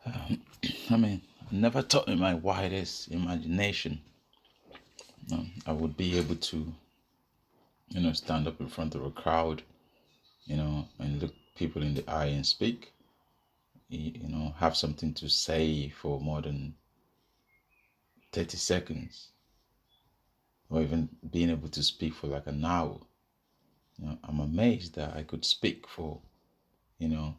I mean, I never thought in my widest imagination I would be able to, stand up in front of a crowd, and look people in the eye and speak, have something to say for more than 30 seconds, or even being able to speak for like an hour. I'm amazed that I could speak for, you know,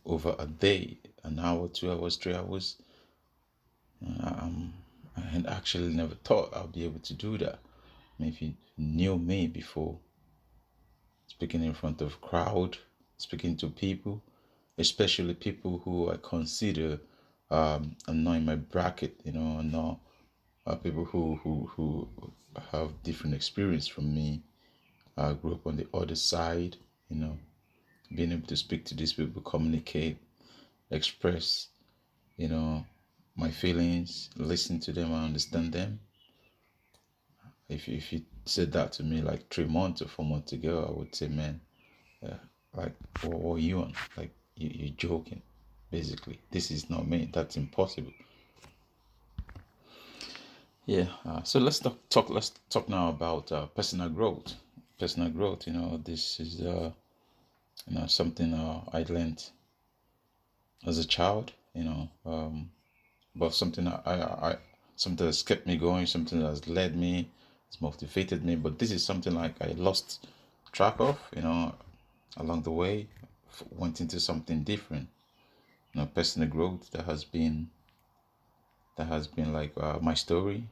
over a day, an hour, 2 hours, 3 hours. I had actually never thought I'd be able to do that. I mean, if you knew me before, speaking in front of crowd, speaking to people, especially people who I consider are not in my bracket, are not people who have different experience from me. I grew up on the other side, being able to speak to these people, communicate, express, you know, my feelings, listen to them and understand them. If you said that to me like 3 months or 4 months ago, I would say, man, like, what are you on? Like, you're joking, basically. This is not me. That's impossible. Yeah. So let's talk now about personal growth. Personal growth. This is something I learned as a child. But something something that's kept me going, something that's led me, it's motivated me. But this is something like I lost track of. Along the way, went into something different. Personal growth that has been like my story.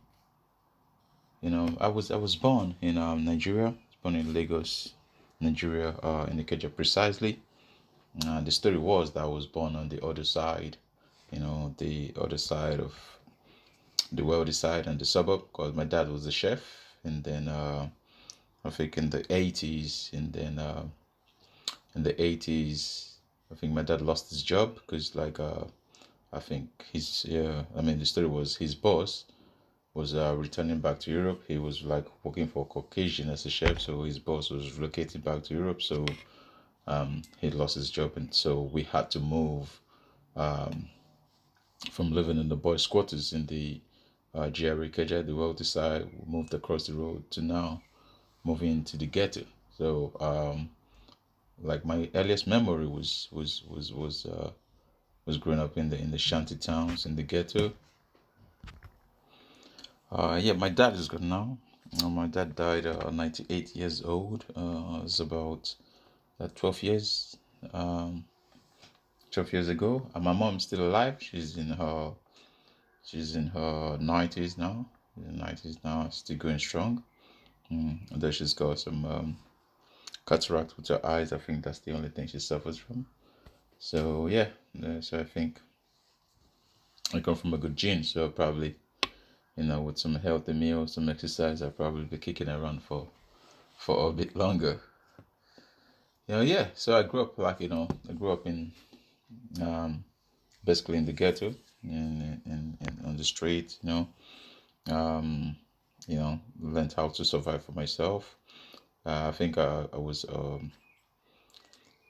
I was born in Nigeria. Born in Lagos, Nigeria, in Ikeja precisely. The story was that I was born on the other side, the other side of the wealthy side and the suburb, because my dad was a chef. And then I think in the 80s, and then in the 80s, I think my dad lost his job because, like, I think the story was his boss was returning back to Europe. He was like working for Caucasian as a chef, so his boss was relocated back to Europe. So he lost his job, and so we had to move from living in the boys' quarters in the GRA Keja, the wealthy side. We moved across the road to now moving into the ghetto. So like my earliest memory was growing up in the shanty towns in the ghetto. Yeah, my dad is gone now. My dad died 98 years old. It's about 12 years, um, 12 years ago. And my mom's still alive. She's in her 90s now. In the 90s now, still going strong. Although she's got some cataract with her eyes. I think that's the only thing she suffers from. So yeah, so I think I come from a good gene. So probably, with some healthy meals, some exercise, I'll probably be kicking around for a bit longer. Yeah. So I grew up in um, basically in the ghetto, and on the street. Um, learned how to survive for myself. I think I was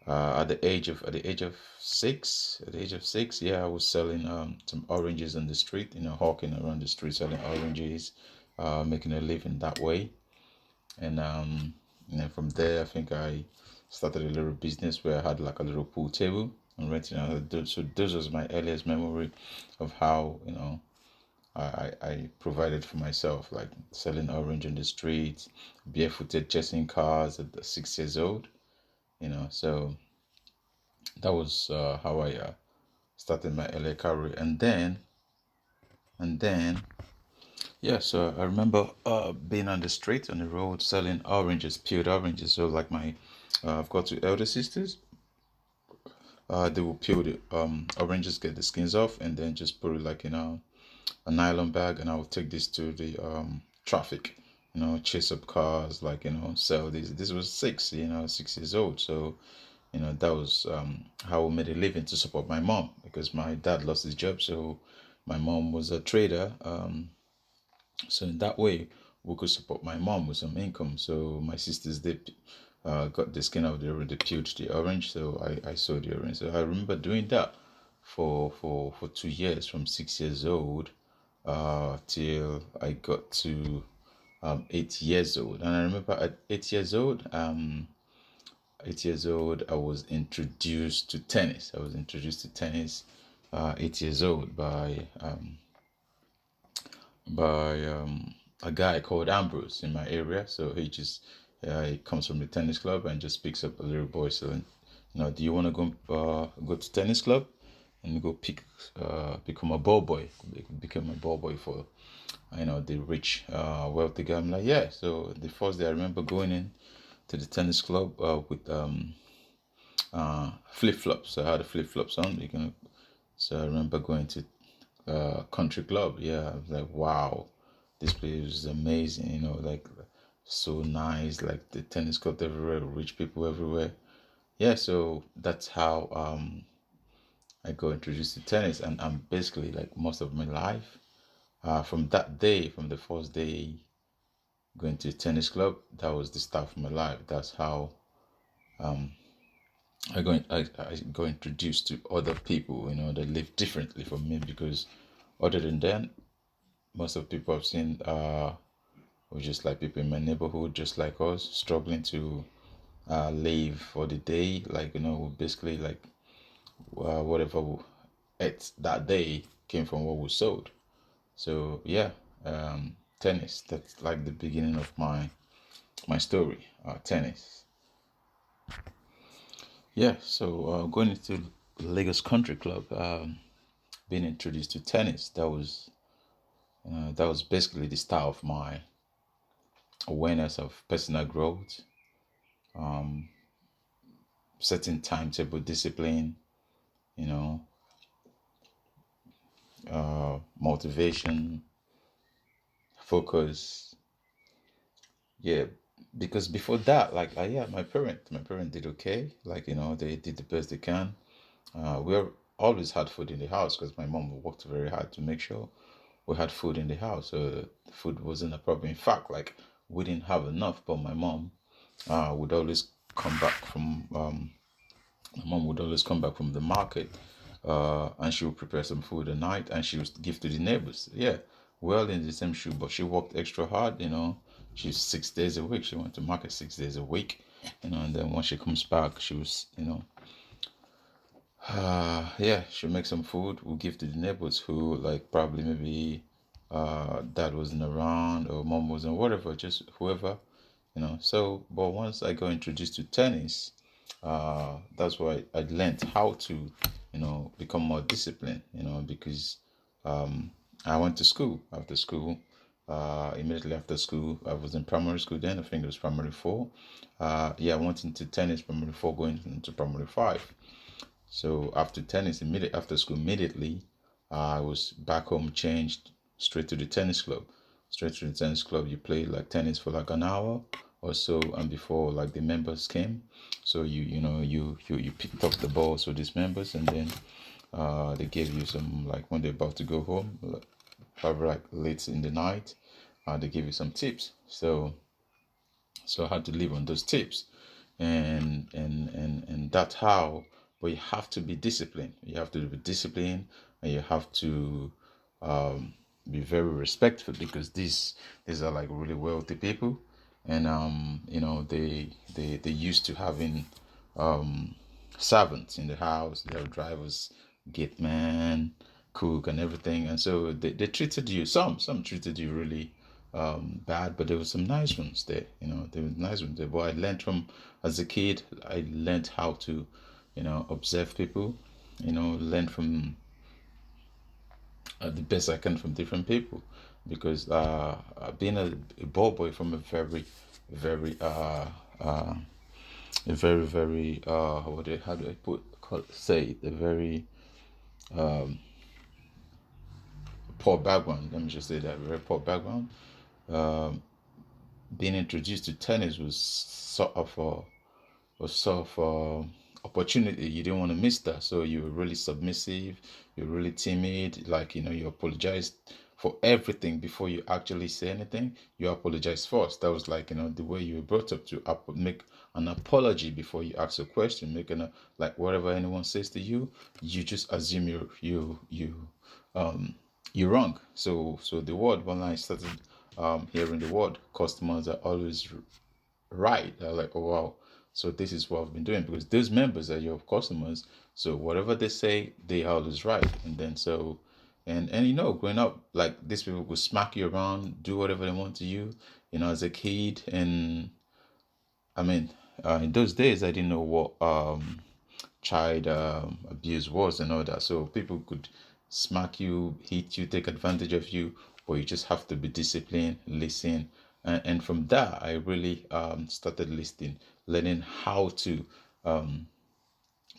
at the age of 6, yeah, I was selling some oranges on the street, hawking around the street selling oranges, making a living that way. And from there, I think I started a little business where I had like a little pool table and renting out. So this was my earliest memory of how I provided for myself, like selling orange on the street, barefooted chasing cars at 6 years old. So that was how I started my LA career. And then yeah, so I remember being on the street, on the road, selling oranges, peeled oranges. So like I've got two elder sisters. They will peel the oranges, get the skins off, and then just put it like in a nylon bag, and I will take this to the traffic. Chase up cars, like sell these. This was 6 years old. So that was how I made a living to support my mom, because my dad lost his job. So my mom was a trader. So in that way, we could support my mom with some income. So my sisters, they got the skin out, they peeled the orange. So I sold the orange. So I remember doing that for 2 years, from 6 years old till I got to 8 years old. And I remember at 8 years old, I was introduced to tennis. I was introduced to tennis 8 years old by a guy called Ambrose in my area. So he comes from the tennis club and just picks up a little boy. So, do you want to go to tennis club and go become a ball boy? Become a ball boy for the rich, wealthy guy. I'm like, yeah. So the first day I remember going in to the tennis club with flip flops. So I had the flip flops on. So I remember going to country club. Yeah, I was like, wow, this place is amazing. Like so nice. Like the tennis court everywhere, rich people everywhere. Yeah, so that's how I got introduced to tennis, and I'm basically like most of my life. From that day, from the first day going to a tennis club, that was the start of my life. That's how I got introduced to other people, that live differently from me, because other than that, most of the people I've seen were just like people in my neighborhood, just like us, struggling to live for the day. Like, basically like whatever we ate that day came from what we sold. So yeah, tennis. That's like the beginning of my story. Tennis. Yeah. So going into Lagos Country Club, being introduced to tennis. That was basically the start of my awareness of personal growth, setting timetable, discipline, you know, motivation, focus. Yeah, because before that, like, yeah, my parent did okay. Like, they did the best they can. We always had food in the house because my mom worked very hard to make sure we had food in the house. So the food wasn't a problem. In fact, like, we didn't have enough, but would always come back from my mom would always come back from the market, and she would prepare some food at night and she would give to the neighbors. Yeah, well in the same shoe, but she worked extra hard. She's 6 days a week. She went to market 6 days a week. And then when she comes back, she was, yeah, she'll make some food. We'll give to the neighbors who, like, probably maybe dad wasn't around or mom wasn't, whatever, just whoever. So, but once I got introduced to tennis, that's why I learned how to become more disciplined, because I went to school. After school, immediately after school, I was in primary school then. I think it was primary 4. Yeah, I went into tennis primary 4, going into primary 5. So after tennis, immediately after school, immediately I was back home, changed straight to the tennis club. Straight to the tennis club. You play like tennis for like an hour or so, and before like the members came, so you picked up the balls for these members, and then they gave you some, like, when they're about to go home, probably like late in the night, they give you some tips. So I had to live on those tips, and that's how. But you have to be disciplined. You have to be disciplined, and you have to be very respectful, because these are like really wealthy people, and they used to having servants in the house. They have drivers, gate man, cook, and everything, and so they treated you. Some treated you really bad, but there were some nice ones there. There were nice ones there. But I learned from, as a kid, I learned how to, observe people. Learn from the best I can from different people, because being a ball boy from a very, very, a very, very, how do I say it, a very poor background. Let me just say that, very poor background. Being introduced to tennis was sort of opportunity. You didn't want to miss that, so you were really submissive. You're really timid. Like, you apologized for everything before you actually say anything, you apologize first. That was like, the way you were brought up to make an apology before you ask a question. Making a like whatever anyone says to you, you just assume you're wrong. So the word when I started hearing the word, customers are always right. They're like, oh wow, so this is what I've been doing, because those members are your customers. So whatever they say, they are always right. And then so and growing up, like these people would smack you around, do whatever they want to you, as a kid. And I mean, in those days I didn't know what child abuse was and all that. So people could smack you, hit you, take advantage of you, but you just have to be disciplined, listen. And from that, I really started listening, learning how to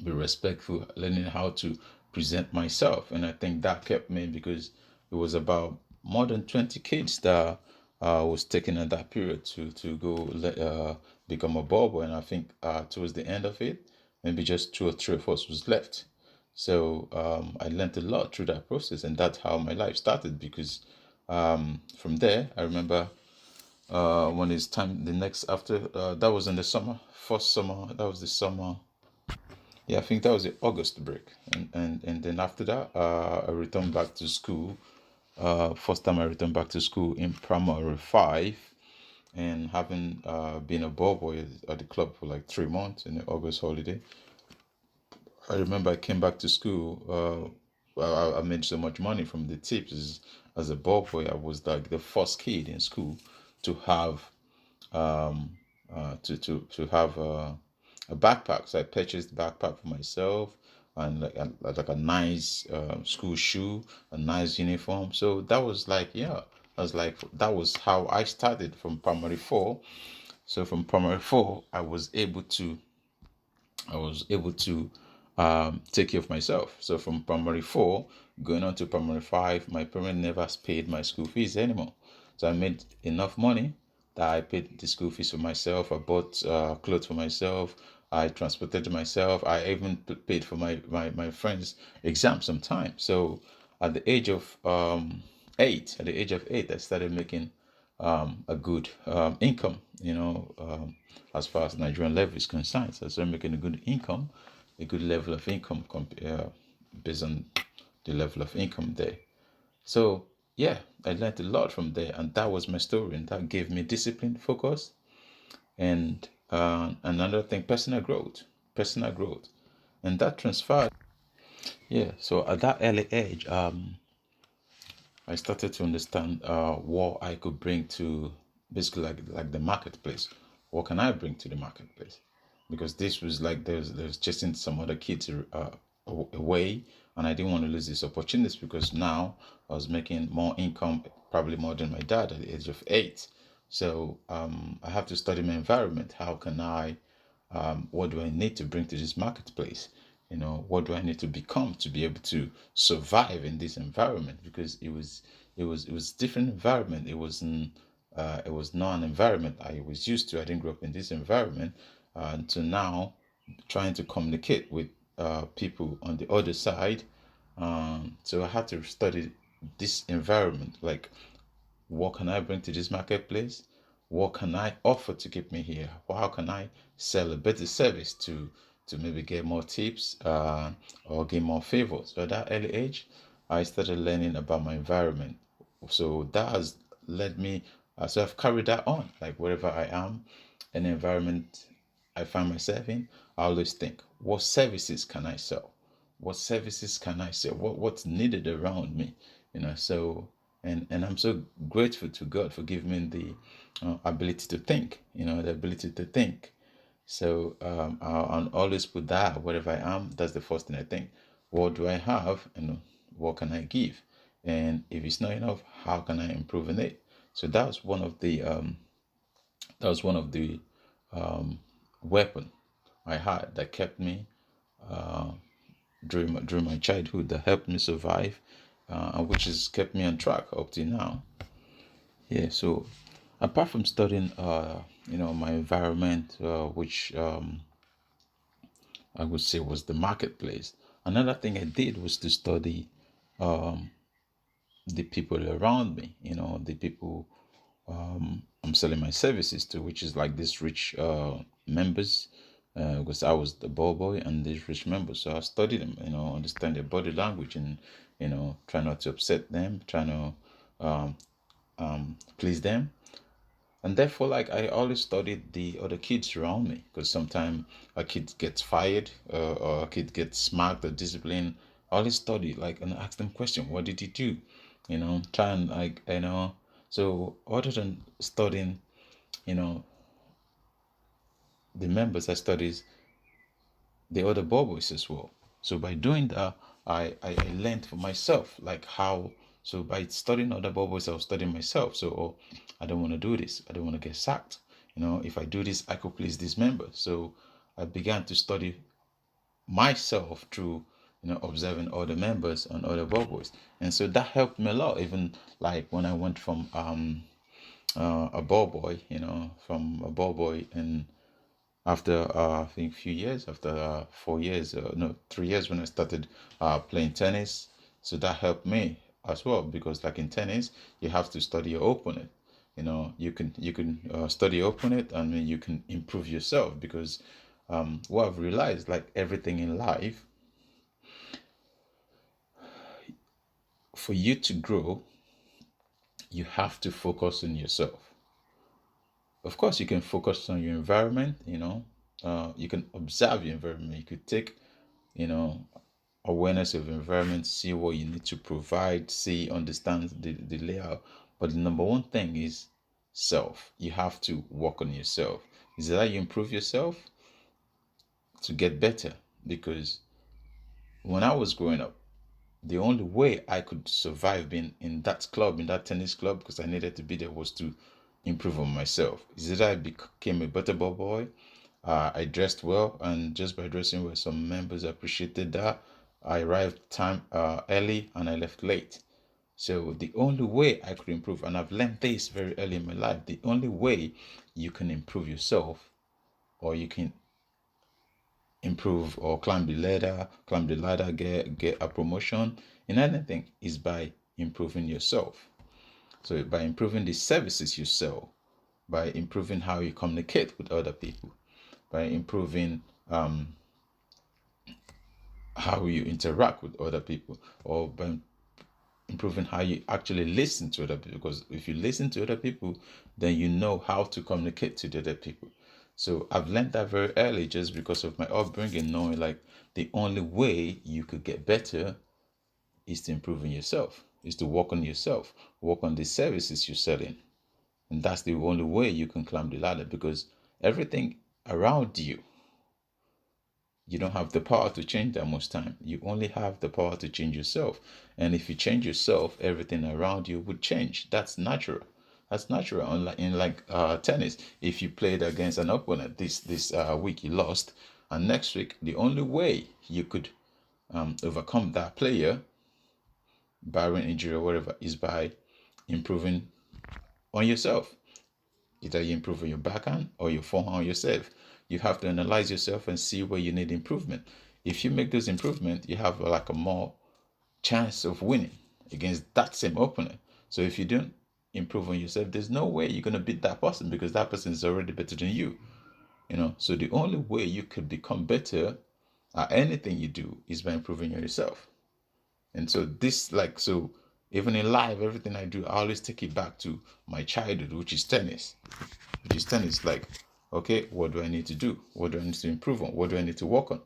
be respectful, learning how to present myself. And I think that kept me, because it was about more than 20 kids that was taken at that period to go become a ball boy. And I think towards the end of it, maybe just 2 or 3 of us was left. So I learned a lot through that process, and that's how my life started. Because from there, I remember when it's time, the next after that was in the summer, first summer, that was the summer. Yeah, I think that was the August break, and then after that, I returned back to school. First time I returned back to school in primary five, and having been a ball boy at the club for like 3 months in the August holiday. I remember I came back to school. I made so much money from the tips as a ball boy. I was like the first kid in school to have a backpack. So I purchased a backpack for myself, and like a nice school shoe, a nice uniform. So that was like, yeah, that was how I started from primary four. So from primary four, I was able to take care of myself. So from primary four going on to primary five, my parents never paid my school fees anymore. So I made enough money that I paid the school fees for myself. I bought clothes for myself. I transported myself. I even paid for my friends' exams sometimes. So at the age of 8, I started making a good income, as far as Nigerian level is concerned. So I started making a good income, a good level of income based on the level of income there. So yeah, I learned a lot from there, and that was my story, and that gave me discipline, focus, and another thing, personal growth, and that transferred. Yeah, so at that early age, I started to understand what I could bring to, basically like the marketplace. What can I bring to the marketplace? Because this was like there's chasing some other kids away, and I didn't want to lose this opportunity, because now I was making more income, probably more than my dad at the age of 8. So I have to study my environment. How can I what do I need to bring to this marketplace? What do I need to become to be able to survive in this environment? Because it was different environment. It was not an environment I was used to. I didn't grow up in this environment, until now, trying to communicate with people on the other side. So I had to study this environment, like what can I bring to this marketplace? What can I offer to keep me here? How can I sell a better service to maybe get more tips or get more favors? So at that early age, I started learning about my environment. So that has led me. So I've carried that on, like wherever I am, an environment I find myself in, I always think, what services can I sell? What services can I sell? What's needed around me? So and I'm so grateful to God for giving me the ability to think. The ability to think. So I'll always put that wherever I am. That's the first thing I think. What do I have, and what can I give? And if it's not enough, how can I improve in it? So that was one of the weapon I had that kept me during my childhood, that helped me survive, and which has kept me on track up to now. Yeah. So apart from studying, my environment, which I would say was the marketplace, another thing I did was to study the people around me, the people I'm selling my services to, which is like these rich members, because I was the ball boy and these rich members. So I studied them, understand their body language and, try not to upset them, try to please them. And therefore, like, I always studied the other kids around me, because sometimes a kid gets fired, or a kid gets smacked or disciplined. I always study, like, and ask them question, what did he do? Try and, like, so other than studying, you know, the members, I studies the other ball boys as well. So by doing that, I learned for myself, like how. So by studying other ball boys, I was studying myself. So, I don't want to do this. I don't want to get sacked. If I do this, I could please this member. So I began to study myself through, observing other members and other ball boys, and so that helped me a lot. Even like when I went from a ball boy, from a ball boy and after I think few years, after 4 years, no, 3 years, when I started playing tennis. So that helped me as well, because like in tennis, you have to study your opponent. You can study your opponent, and then you can improve yourself, because what I've realized, like everything in life, for you to grow, you have to focus on yourself. Of course, you can focus on your environment. You can observe your environment. You could take, you know awareness of environment, see what you need to provide, see, understand the layout. But the number one thing is self. You have to work on yourself. Is that you improve yourself to get better? Because when I was growing up, the only way I could survive being in that club, in that tennis club, because I needed to be there, was to improve on myself. Is that I became a better ball boy? I dressed well, and just by dressing well, some members appreciated that. I arrived time early and I left late. So the only way I could improve, and I've learned this very early in my life, the only way you can improve yourself, or you can improve or climb the ladder, get a promotion in anything, is by improving yourself. So by improving the services you sell, by improving how you communicate with other people, by improving how you interact with other people, or by improving how you actually listen to other people. Because if you listen to other people, then you know how to communicate to the other people. So I've learned that very early, just because of my upbringing, knowing like the only way you could get better is to improve on yourself, is to work on yourself, work on the services you're selling. And that's the only way you can climb the ladder, because everything around you don't have the power to change that most time. You only have the power to change yourself. And if you change yourself, everything around you would change. That's natural. That's natural. Unlike in like tennis, if you played against an opponent this week, you lost, and next week the only way you could overcome that player, barring injury or whatever, is by improving on yourself. Either you improve on your backhand or you forehand on yourself. You have to analyze yourself and see where you need improvement. If you make those improvements, you have like a more chance of winning against that same opponent. So if you don't improve on yourself, there's no way you're gonna beat that person, because that person is already better than you. So the only way you could become better at anything you do is by improving on yourself. And so this, like, so even in life, everything I do, I always take it back to my childhood, which is tennis. Like, okay, what do I need to do? What do I need to improve on? What do I need to work on?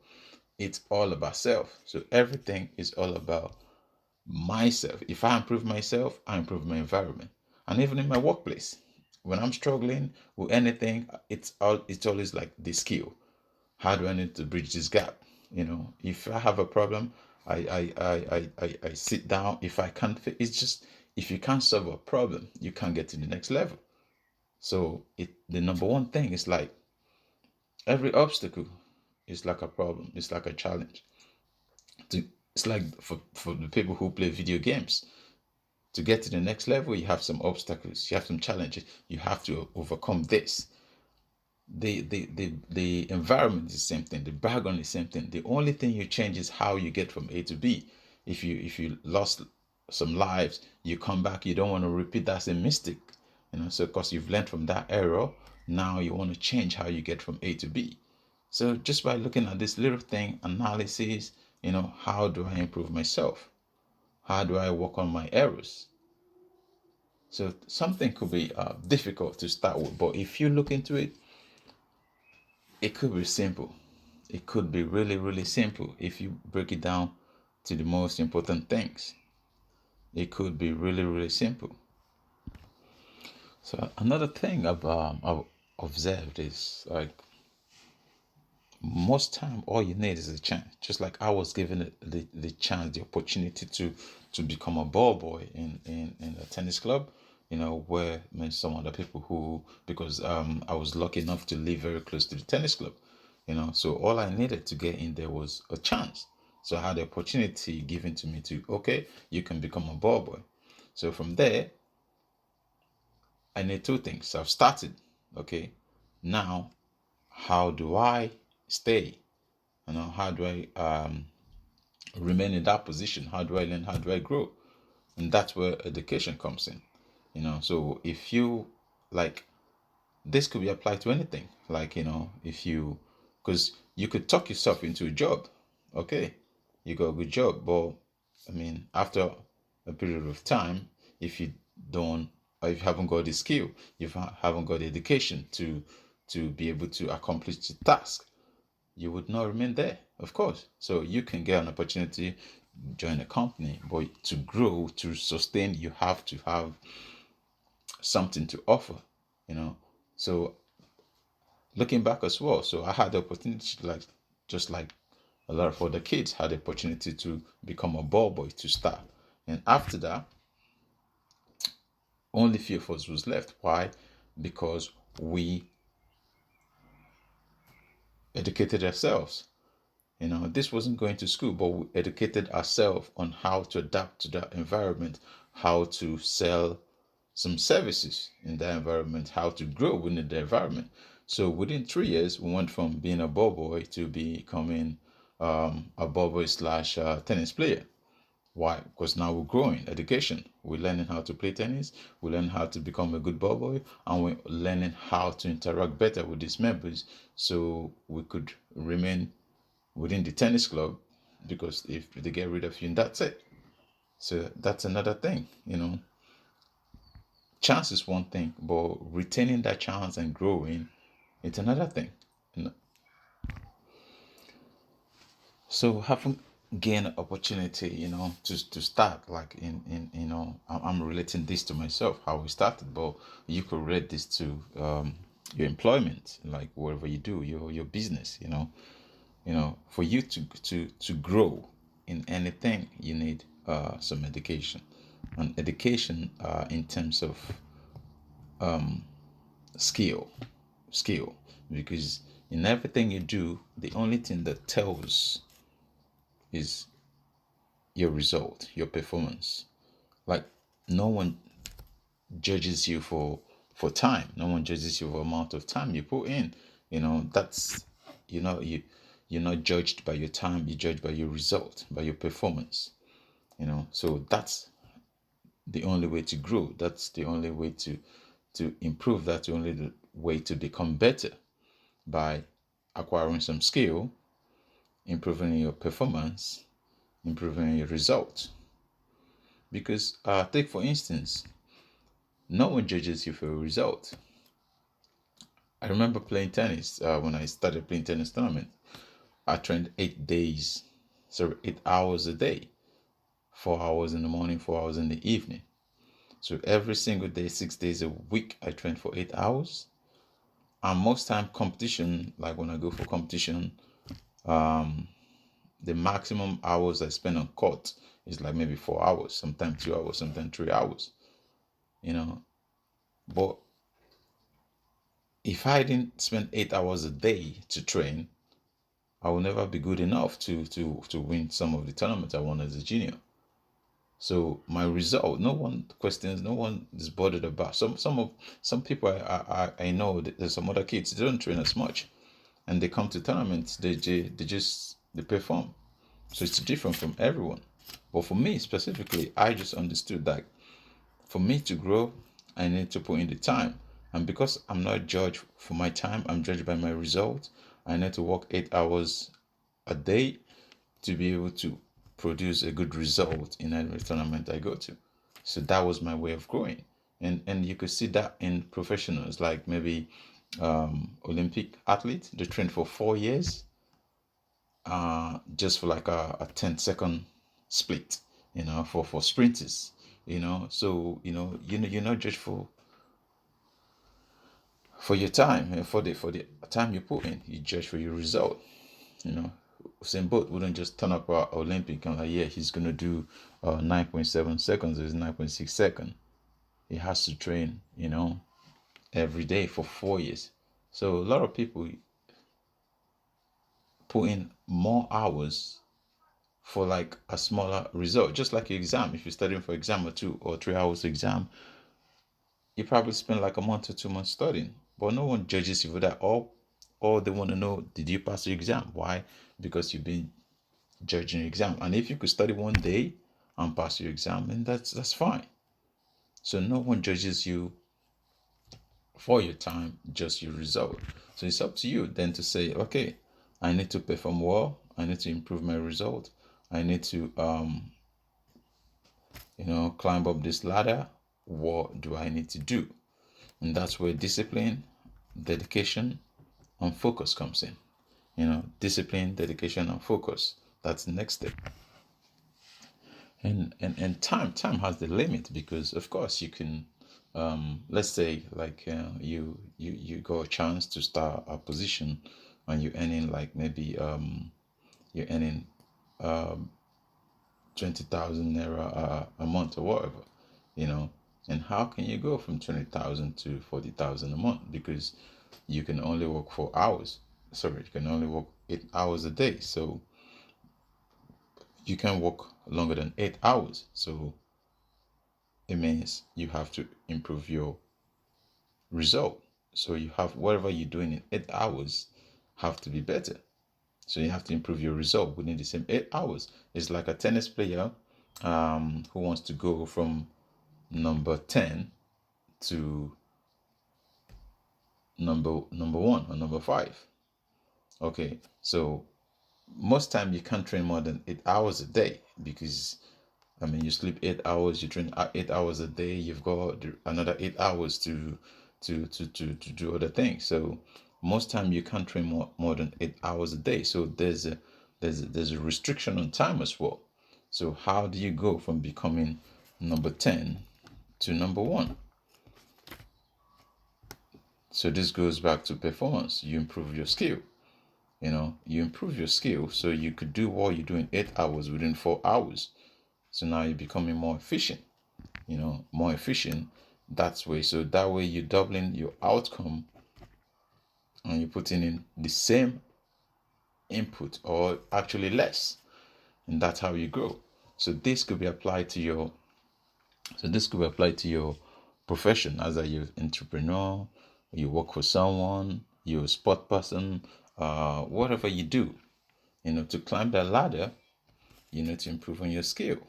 It's all about self. So everything is all about myself. If I improve myself, I improve my environment. And even in my workplace, when I'm struggling with anything, it's always like the skill. How do I need to bridge this gap? If I have a problem, I sit down. If I can't, it's just, if you can't solve a problem, you can't get to the next level. So the number one thing is like, every obstacle is like a problem. It's like a challenge. It's like for the people who play video games. To get to the next level, you have some obstacles. You have some challenges. You have to overcome this. The environment is the same thing. The background is the same thing. The only thing you change is how you get from A to B. If you lost some lives, you come back, you don't want to repeat that same mistake, so because you've learned from that error, now you want to change how you get from A to B. So just by looking at this little thing, analysis, how do I improve myself? How do I work on my errors? So something could be difficult to start with, but if you look into it, it could be simple. It could be really, really simple if you break it down to the most important things. It could be really, really simple. So another thing I've observed is, like, most time all you need is a chance. Just like I was given the chance, the opportunity to become a ball boy in a tennis club, where some other people who, because I was lucky enough to live very close to the tennis club, so all I needed to get in there was a chance. So I had the opportunity given to me to, okay, you can become a ball boy. So from there, I need two things. So I've started. Okay, now how do I stay? How do I remain in that position? How do I learn? How do I grow? And that's where education comes in. So if you, like, this could be applied to anything. Like, if you, because you could talk yourself into a job. Okay, you got a good job, but I mean, after a period of time, if you don't, or if you haven't got the skill, if you haven't got the education to be able to accomplish the task, you would not remain there, of course. So you can get an opportunity, join a company, but to grow, to sustain, you have to have something to offer, So looking back as well, so I had the opportunity, like, just like a lot of other kids had the opportunity to become a ball boy to start. And after that, only few of us was left. Why? Because we educated ourselves. This wasn't going to school, but we educated ourselves on how to adapt to that environment, how to sell some services in that environment, how to grow within the environment. So within 3 years, we went from being a ball boy to becoming a ball boy slash tennis player. Why? Because now we're growing. Education. We're learning how to play tennis. We learn how to become a good ball boy, and we're learning how to interact better with these members, so we could remain within the tennis club. Because if they get rid of you, that's it. So that's another thing. Chance is one thing, but retaining that chance and growing, it's another thing. So having gained an opportunity, to start, like, I'm relating this to myself, how we started, but you could relate this to your employment, like whatever you do, your business, for you to grow in anything, you need some education, and education in terms of skill, because in everything you do, the only thing that tells is your result, your performance. Like, no one judges you for time. No one judges you for amount of time you put in. That's, you're not judged by your time. You're judged by your result, by your performance. So that's the only way to grow. That's the only way to improve. That's the only way to become better, by acquiring some skill, improving your performance, improving your results. Because take for instance, no one judges you for a result. I remember playing tennis when I started playing tennis tournament. I trained 8 days, so 8 hours a day, 4 hours in the morning, 4 hours in the evening. So every single day, 6 days a week, I trained for 8 hours. And most time competition, like when I go for competition, the maximum hours I spend on court is like maybe 4 hours, sometimes 2 hours, sometimes 3 hours. But if I didn't spend 8 hours a day to train, I will never be good enough to win some of the tournaments I won as a junior. So my result, no one questions, no one is bothered about. Some people I know, there's some other kids, they don't train as much, and they come to tournaments, they perform. So it's different from everyone. But for me specifically, I just understood that for me to grow, I need to put in the time. And because I'm not judged for my time, I'm judged by my result. I need to work 8 hours a day to be able to produce a good result in every tournament I go to. So that was my way of growing. And you could see that in professionals, like maybe Olympic athletes, they train for 4 years just for like a 10-second split, for sprinters, So, you're not judged for your time, for the time you put in. You judge for your result. Usain Bolt wouldn't just turn up at Olympic and like, yeah, he's gonna do 9.7 seconds or 9.6 seconds. He has to train, every day for 4 years. So a lot of people put in more hours for like a smaller result. Just like your exam, if you're studying for exam or 2 or 3 hours exam, you probably spend like a month or 2 months studying. But no one judges you for that. All they want to know, did you pass your exam? Why? Because you've been judging your exam. And if you could study one day and pass your exam, then that's fine. So no one judges you for your time, just your result. So it's up to you then to say, okay, I need to perform well. I need to improve my result. I need to climb up this ladder. What do I need to do? And that's where discipline, dedication, and focus comes in. Discipline, dedication, and focus. That's the next step. And time has the limit, because of course you can, let's say like you got a chance to start a position and you're earning like maybe you're earning 20,000 naira a month or whatever, and how can you go from 20,000 to 40,000 a month? Because you can only work 4 hours. Sorry, you can only work 8 hours a day. So you can work longer than 8 hours. So it means you have to improve your result. So you have whatever you're doing in 8 hours have to be better. So you have to improve your result within the same 8 hours. It's like a tennis player who wants to go from number 10 to number one or number five. Okay, so most time you can't train more than 8 hours a day, because you sleep 8 hours, you train 8 hours a day, you've got another 8 hours to do other things. So most time you can't train more than 8 hours a day. So there's a restriction on time as well. So how do you go from becoming number 10 to number one? So this goes back to performance. You improve your skill. You improve your skill so you could do what you do in 8 hours within 4 hours. So now you're becoming more efficient. More efficient. That's way. So that way you're doubling your outcome and you're putting in the same input, or actually less. And that's how you grow. So this could be applied to your profession, as a youth entrepreneur, you work for someone, you're a sport person, whatever you do. To climb that ladder, you need to improve on your skill.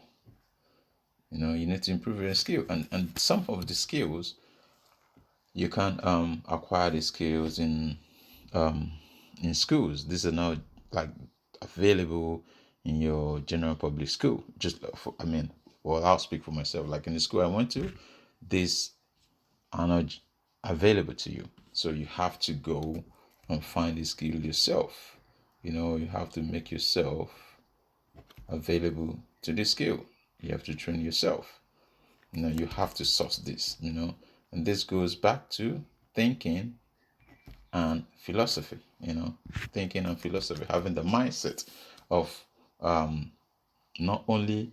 You need to improve your skill, and some of the skills you can acquire the skills in schools. These are now like available in your general public school. I'll speak for myself. Like in the school I went to, these are not available to you. So you have to go and find the skill yourself. You have to make yourself available to the skill. You have to train yourself. You have to source this, and this goes back to thinking and philosophy, thinking and philosophy, having the mindset of not only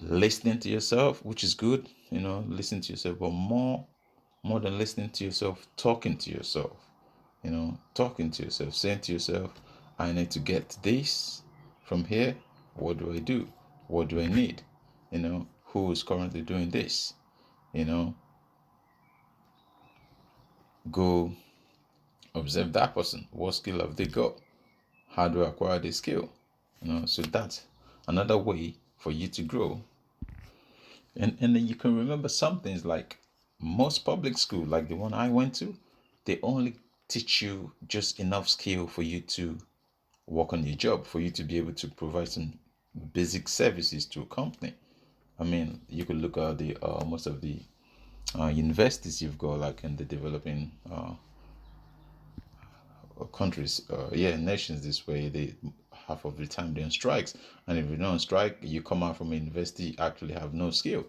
listening to yourself, which is good, listening to yourself, but more than listening to yourself, talking to yourself, saying to yourself, I need to get this from here. What do I do? What do I need? Who is currently doing this? Go observe that person. What skill have they got? How do I acquire this skill? So that's another way for you to grow. And then you can remember some things like most public school, like the one I went to, they only teach you just enough skill for you to work on your job, for you to be able to provide some basic services to a company. I mean, you could look at the most of the universities you've got, like in the developing countries, nations. This way, they half of the time they're on strikes, and if you don't strike, you come out from a university actually have no skill.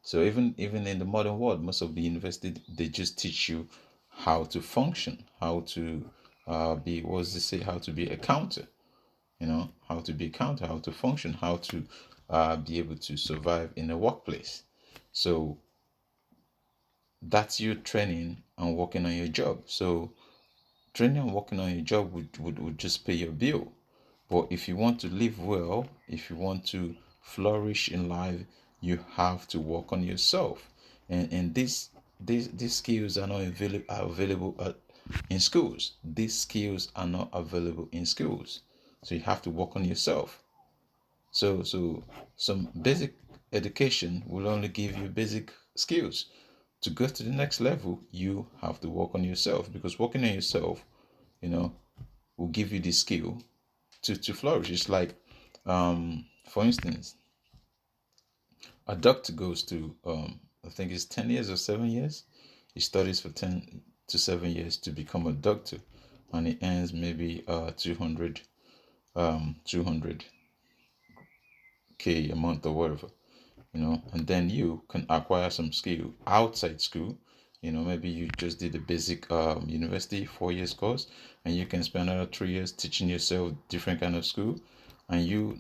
So even in the modern world, most of the university they just teach you how to function, how to be what's they say, how to be a counter, how to be a counter, how to function, how to be able to survive in a workplace. So that's you training and working on your job. So training and working on your job would just pay your bill. But if you want to live well, if you want to flourish in life, you have to work on yourself. And these skills are not available in schools. These skills are not available in schools. So you have to work on yourself. So some basic education will only give you basic skills. To go to the next level, you have to work on yourself, because working on yourself, you know, will give you the skill to flourish. It's like, for instance, a doctor goes to, I think it's 10 years or 7 years. He studies for 10 to 7 years to become a doctor, and he earns maybe 200k a month or whatever. And then you can acquire some skill outside school. Maybe you just did a basic university 4 years course, and you can spend another 3 years teaching yourself different kind of school, and you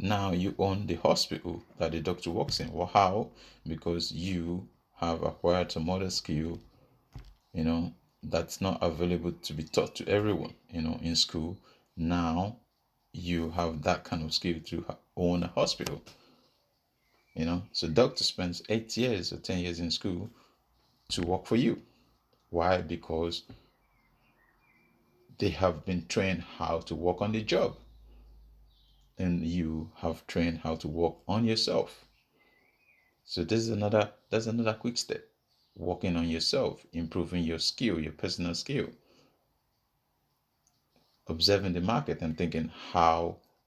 own the hospital that the doctor works in. Well, how? Because you have acquired some other skill, that's not available to be taught to everyone, in school. Now you have that kind of skill to own a hospital. So doctor spends 8 years or 10 years in school to work for you. Why? Because they have been trained how to work on the job, and you have trained how to work on yourself. So that's another quick step. Working on yourself, improving your skill, your personal skill, observing the market and thinking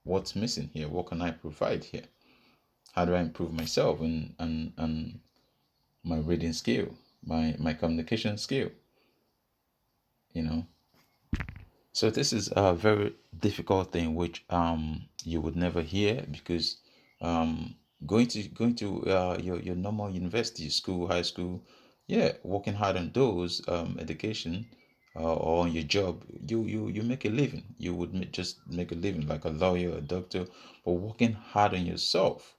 what's missing here? What can I provide here? How do I improve myself and my reading skill, my communication skill, you know? So this is a very difficult thing which you would never hear, because going to your normal university, school, high school, yeah, working hard on those education or on your job, you make a living. You would just make a living like a lawyer, a doctor. But working hard on yourself,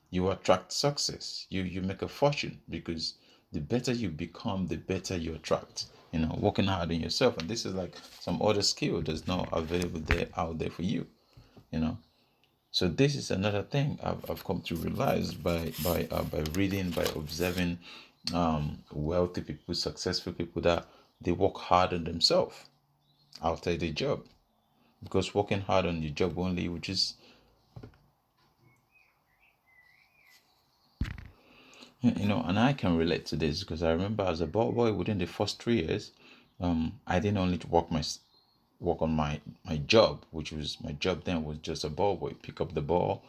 you attract success. You make a fortune, because the better you become, the better you attract. Working hard on yourself, and this is like some other skill that's not available there out there for you. So this is another thing I've come to realize by reading, by observing wealthy people, successful people, that they work hard on themselves outside their job. Because working hard on your job only, which is, and I can relate to this, because I remember as a ball boy, within the first 3 years, I didn't only work on my job, which was my job then was just a ball boy. Pick up the ball,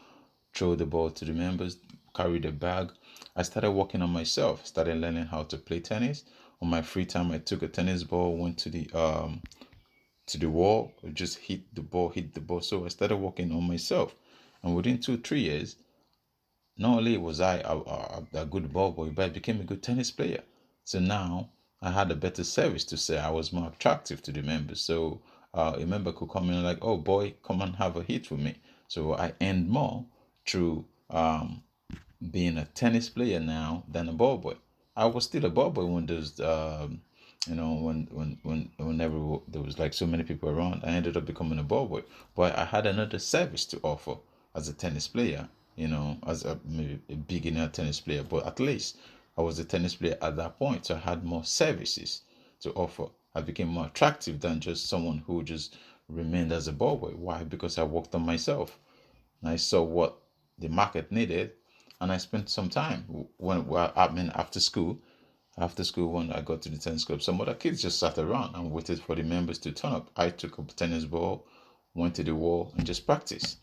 throw the ball to the members, carry the bag. I started working on myself, started learning how to play tennis. On my free time, I took a tennis ball, went to the wall, just hit the ball. So I started working on myself, and within 2 3 years, not only was I a good ball boy, but I became a good tennis player. So now I had a better service to say. I was more attractive to the members. So a member could come in like, oh boy, come and have a hit with me. So I earned more through being a tennis player now than a ball boy. I was still a ball boy when there's whenever there was like so many people around. I ended up becoming a ball boy, but I had another service to offer as a tennis player. As maybe a beginner tennis player, but at least I was a tennis player at that point, so I had more services to offer. I became more attractive than just someone who just remained as a ball boy. Why? Because I worked on myself. and I saw what the market needed, and I spent some time when well, I mean after school. After school, when I got to the tennis club, some other kids just sat around and waited for the members to turn up. I took up a tennis ball, went to the wall, and just practiced.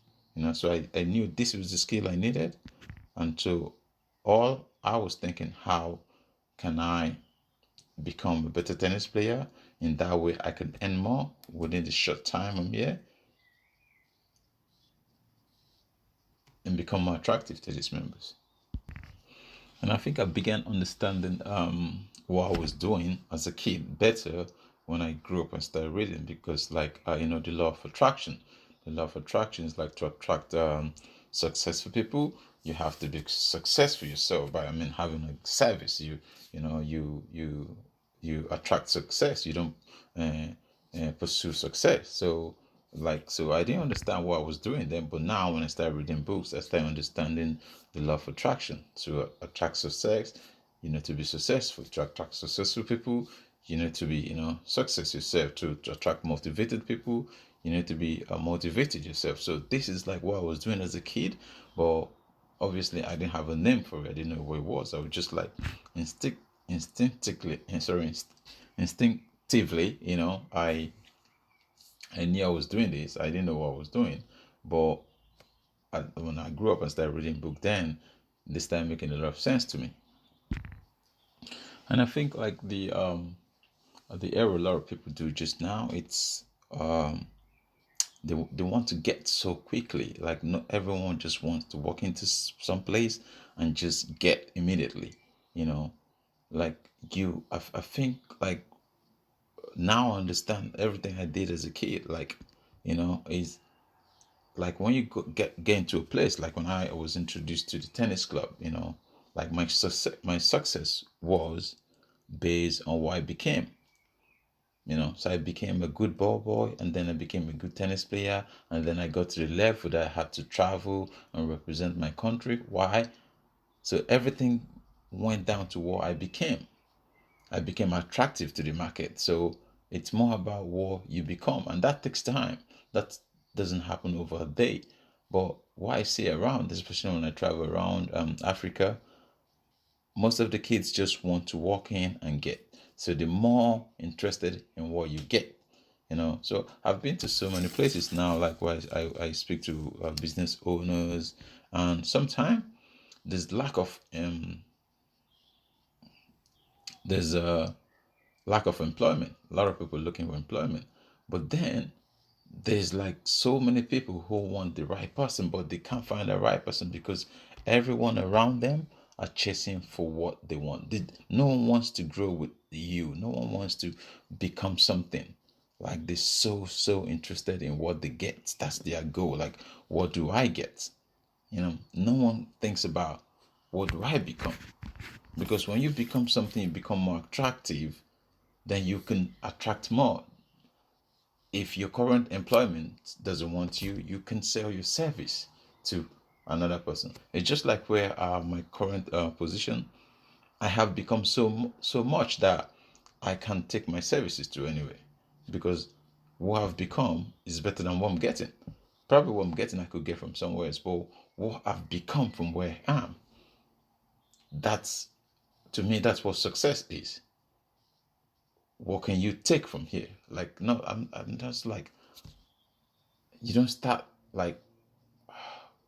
So I knew this was the skill I needed. And so all I was thinking, how can I become a better tennis player? In that way, I can earn more within the short time I'm here and become more attractive to these members. And I think I began understanding what I was doing as a kid better when I grew up and started reading, because, like, the law of attraction. The law of attraction is like to attract successful people. You have to be successful yourself by, having a service. You attract success. You don't pursue success. So I didn't understand what I was doing then, but now when I started reading books, I started understanding the law of attraction. To attract success, to be successful. To attract successful people, you need to be, success yourself. To attract motivated people, you need to be motivated yourself. So this is like what I was doing as a kid, but obviously I didn't have a name for it. I didn't know what it was. I was just like instinctively, instinctively, I knew I was doing this. I didn't know what I was doing, but when I grew up and started reading book, then this started making a lot of sense to me. And I think like the error a lot of people do just now, it's they want to get so quickly. Like not everyone just wants to walk into some place and just get immediately. Like I think like now I understand everything I did as a kid. Like is like when you get into a place, like when I was introduced to the tennis club, like my success was based on what I became. So I became a good ball boy, and then I became a good tennis player, and then I got to the level that I had to travel and represent my country. Why? So everything went down to what I became. I became attractive to the market. So it's more about what you become, and that takes time. That doesn't happen over a day. But what I see around, especially when I travel around Africa, most of the kids just want to walk in and get. So they're more interested in what you get. So I've been to so many places now. Likewise, I speak to business owners, and sometimes there's lack of there's a lack of employment. A lot of people looking for employment, but then there's like so many people who want the right person, but they can't find the right person because everyone around them are chasing for what they want. No one wants to grow with you. No one wants to become something. Like they're so interested in what they get. That's their goal. Like, what do I get? No one thinks about what do I become? Because when you become something, you become more attractive, then you can attract more. If your current employment doesn't want you, you can sell your service to another person. It's just like where my current position, I have become so much that I can take my services to anyway, because what I've become is better than what I'm getting. Probably what I'm getting I could get from somewhere else, but what I've become from where I am, that's to me that's what success is. What can you take from here? Like no, I'm just like, you don't start like,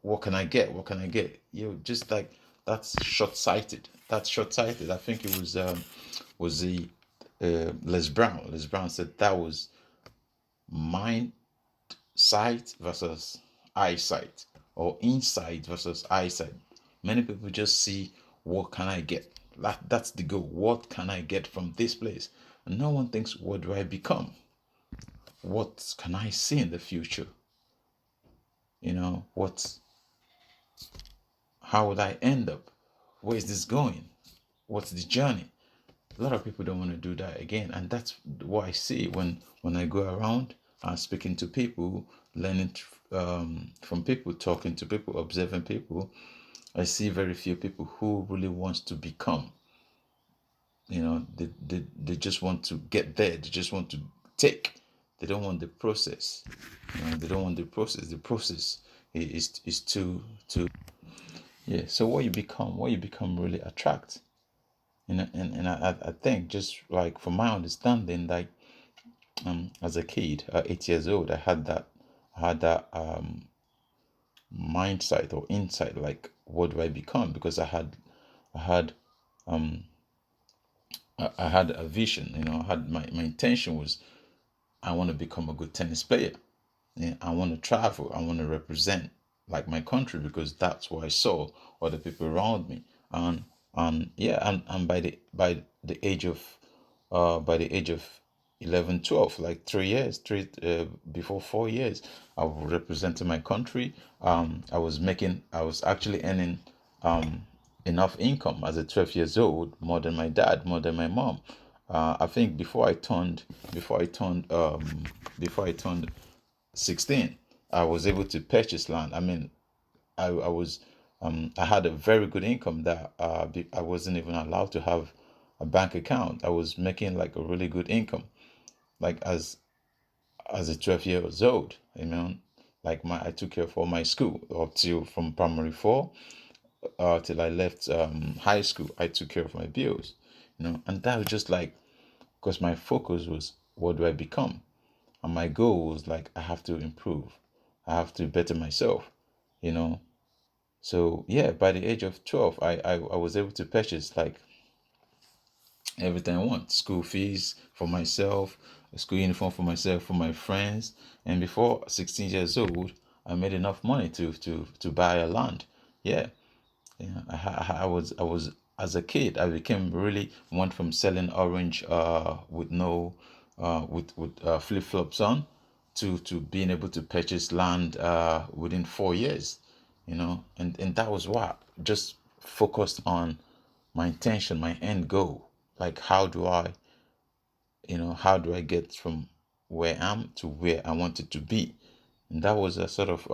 what can I get? What can I get? You just like, that's short sighted. That's short sighted. I think it was the Les Brown. Les Brown said that was mind sight versus eyesight, or insight versus eyesight. Many people just see, what can I get? That's the goal. What can I get from this place? And no one thinks, what do I become? What can I see in the future? What's how would I end up? Where is this going? What's the journey? A lot of people don't want to do that again, and that's what I see when I go around speaking to people, learning from people, talking to people, observing people. I see very few people who really wants to become. They just want to get there. They just want to take. They don't want the process. They don't want the process. The process is too. Yeah. So what you become really attract. And I think, just like from my understanding, like as a kid, 8 years old, I had that mindset or insight, like what do I become? Because I had I had a vision. I had my intention was, I want to become a good tennis player. Yeah, I want to travel. I want to represent like my country, because that's what I saw other people around me. And yeah, and by the age of 11, 12, like 3 years, before 4 years, I was representing my country. I was actually earning enough income as a 12 years old, more than my dad, more than my mom. I think before I turned 16, I was able to purchase land. I mean, I was I had a very good income that I wasn't even allowed to have a bank account. I was making like a really good income, like as a 12 years old. Like I took care of all my school up till from primary four till I left high school. I took care of my bills, and that was just like, because my focus was, what do I become? And my goal was like, I have to improve. I have to better myself, you know. So yeah, by the age of 12, I was able to purchase like everything I want. School fees for myself, a school uniform for myself, for my friends. And before 16 years old, I made enough money to buy a land. Yeah. Yeah, I was as a kid. I became really, went from selling orange with no with flip flops on, to being able to purchase land within 4 years. And that was what just focused on my intention, my end goal. Like, how do I get from where I am to where I wanted to be? And that was a sort of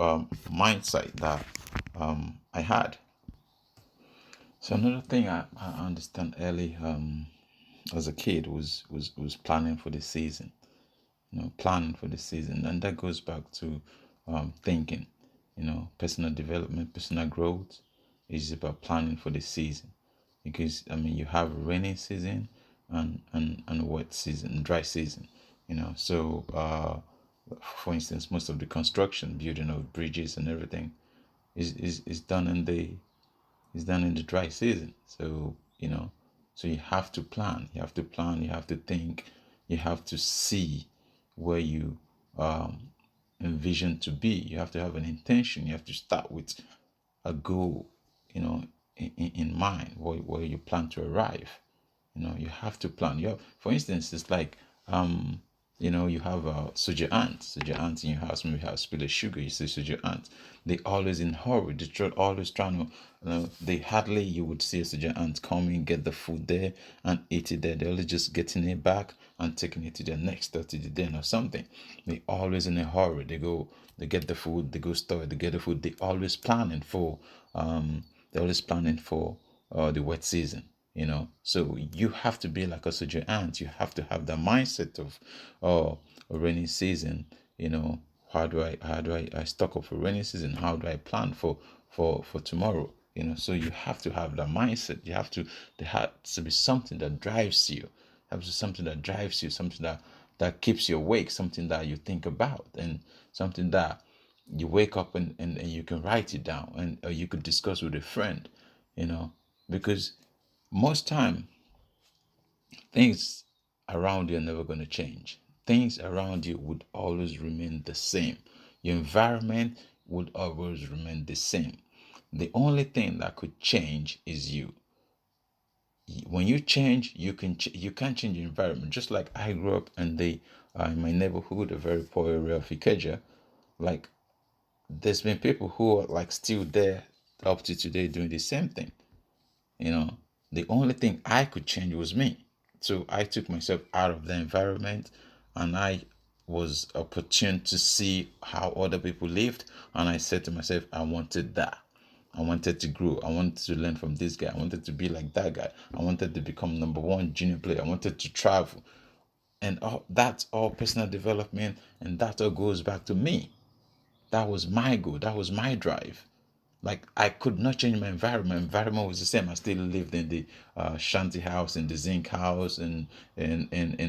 mindset that I had. So another thing I understand early as a kid was planning for the season. Planning for the season, and that goes back to thinking. Personal development, personal growth is about planning for the season, because I mean you have rainy season and wet season, dry season. So for instance, most of the construction, building of bridges and everything is done in the dry season. So you have to plan. You have to plan. You have to think. You have to see where you envision to be. You have to have an intention. You have to start with a goal, in mind, where you plan to arrive. You have to plan. For instance, it's like you have a soldier ant. Soldier ants in your house. Maybe you have a spill of sugar. You see soldier ants. They always in hurry. Always trying to. They hardly you would see a soldier ant coming, get the food there and eat it there. They're always just getting it back and taking it to the next or to the den or something. They always in a hurry. They go. They get the food. They go store it. They get the food. They always planning for. They're always planning for the wet season. So you have to be like a soldier ant. You have to have the mindset of a rainy season. How do I stock up for rainy season? How do I plan for tomorrow? So you have to have that mindset. There has to be something that drives you. There has to be something that drives you, something that keeps you awake, something that you think about, and something that you wake up and you can write it down, and you could discuss with a friend. Because most time things around you are never going to change. Things around you would always remain the same. Your environment would always remain the same. The only thing that could change is you. When you change, you can't change your environment. Just like I grew up in my neighborhood, a very poor area of Ikeja. Like, there's been people who are like still there up to today doing the same thing. You know, the only thing I could change was me. So I took myself out of the environment, and I was opportune to see how other people lived. And I said to myself, I wanted that. I wanted to grow. I wanted to learn from this guy. I wanted to be like that guy. I wanted to become number one junior player. I wanted to travel. And that's all personal development. And that all goes back to me. That was my goal. That was my drive. Like, I could not change my environment. My environment was the same. I still lived in the shanty house, in the zinc house, and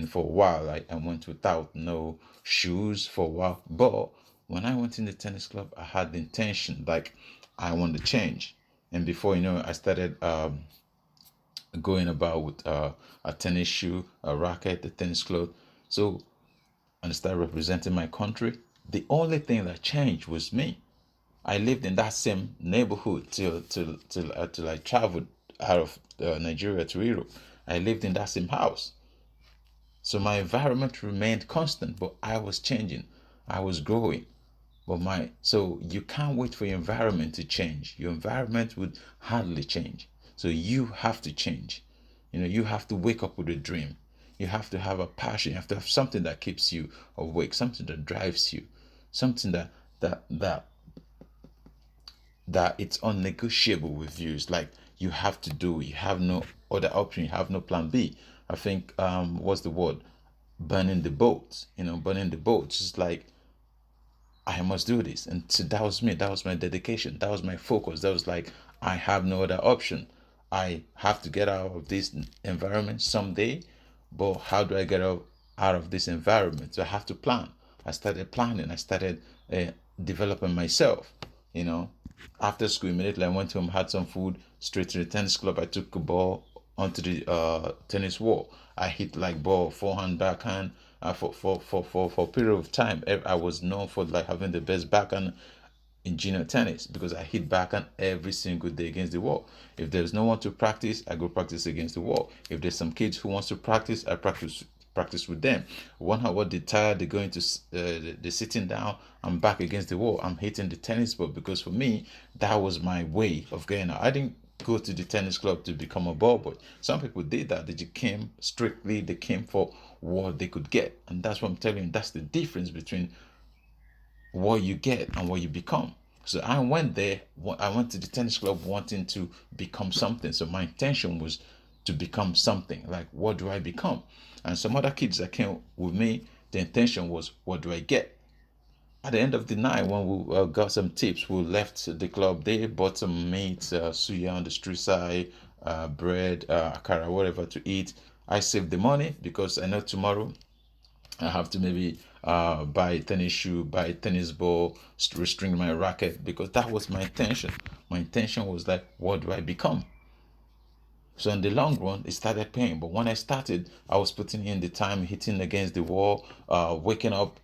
for a while, I went without no shoes for a while. But when I went in the tennis club, I had the intention, like, I want to change. And before you know it, I started going about with a tennis shoe, a racket, a tennis club. So, and I started representing my country. The only thing that changed was me. I lived in that same neighborhood till I traveled out of Nigeria to Europe. I lived in that same house. So my environment remained constant, but I was changing. I was growing. So you can't wait for your environment to change. Your environment would hardly change. So you have to change. You have to wake up with a dream. You have to have a passion. You have to have something that keeps you awake, something that drives you, something that it's unnegotiable with you. It's like you have to do it. You have no other option. You have no plan B. I think what's the word? Burning the boat. Burning the boat. It's like, I must do this. And so that was me. That was my dedication. That was my focus. That was like, I have no other option. I have to get out of this environment someday. But how do I get out of this environment? So I have to plan. I started planning. I started developing myself. After school, immediately I went home, had some food, straight to the tennis club. I took a ball onto the tennis wall. I hit like ball, forehand, backhand. For a period of time, I was known for like having the best backhand in junior tennis because I hit backhand every single day against the wall. If there's no one to practice, I go practice against the wall. If there's some kids who wants to practice, I practice with them. 1 hour they're tired, they're going to they're sitting down, I'm back against the wall, I'm hitting the tennis ball, because for me that was my way of getting out. I didn't go to the tennis club to become a ball boy. Some people did that. They came for what they could get. And that's what I'm telling you, that's the difference between what you get and what you become. So I went to the tennis club wanting to become something. So my intention was to become something. Like, what do I become? And some other kids that came with me, the intention was, what do I get? At the end of the night, when we got some tips, we left the club. They bought some meat, suya on the street side, bread, akara, whatever to eat. I saved the money because I know tomorrow I have to maybe buy a tennis shoe, buy a tennis ball, restring my racket, because that was my intention. My intention was like, what do I become? So in the long run, it started paying. But when I started, I was putting in the time, hitting against the wall, waking up,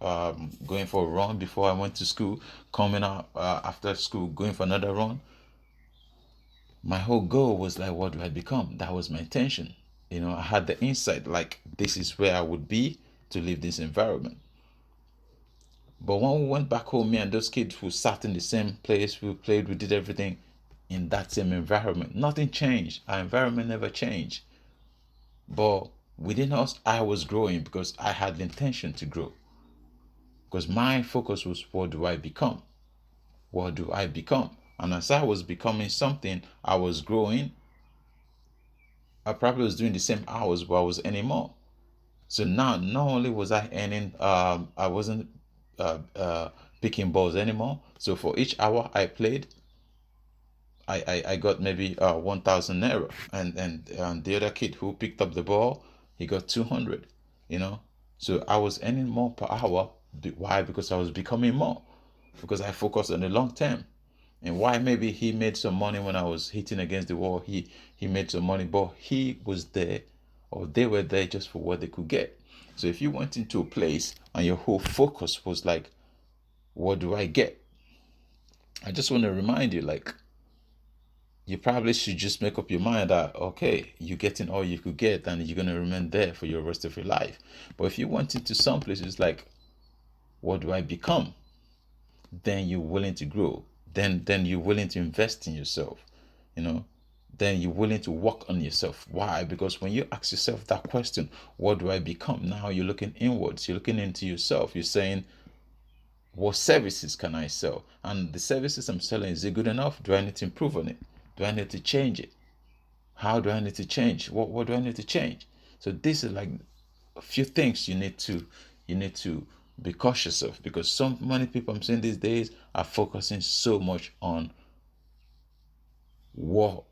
going for a run before I went to school, coming out after school, going for another run. My whole goal was like, what do I become? That was my intention. I had the insight, like, this is where I would be to live this environment. But when we went back home, me and those kids who sat in the same place, we played, we did everything in that same environment. Nothing changed. Our environment never changed. But within us, I was growing because I had the intention to grow. Because my focus was, what do I become? What do I become? And as I was becoming something, I was growing. I probably was doing the same hours, but I was earning more. So now, not only was I earning, I wasn't picking balls anymore. So for each hour I played, I got maybe 1,000 naira, and the other kid who picked up the ball, he got 200. So I was earning more per hour. Why? Because I was becoming more, because I focused on the long term. And why? Maybe he made some money when I was hitting against the wall. He made some money, but he was there, or they were there just for what they could get. So if you went into a place and your whole focus was like, what do I get? I just want to remind you, like, you probably should just make up your mind that, okay, you're getting all you could get and you're going to remain there for your rest of your life. But if you went into some places like, what do I become? Then you're willing to grow. Then you're willing to invest in yourself. Then you're willing to work on yourself. Why? Because when you ask yourself that question, what do I become? Now you're looking inwards. You're looking into yourself. You're saying, what services can I sell? And the services I'm selling, is it good enough? Do I need to improve on it? Do I need to change it? How do I need to change? What do I need to change? So this is like a few things you need to be cautious of, because so many people I'm seeing these days are focusing so much on what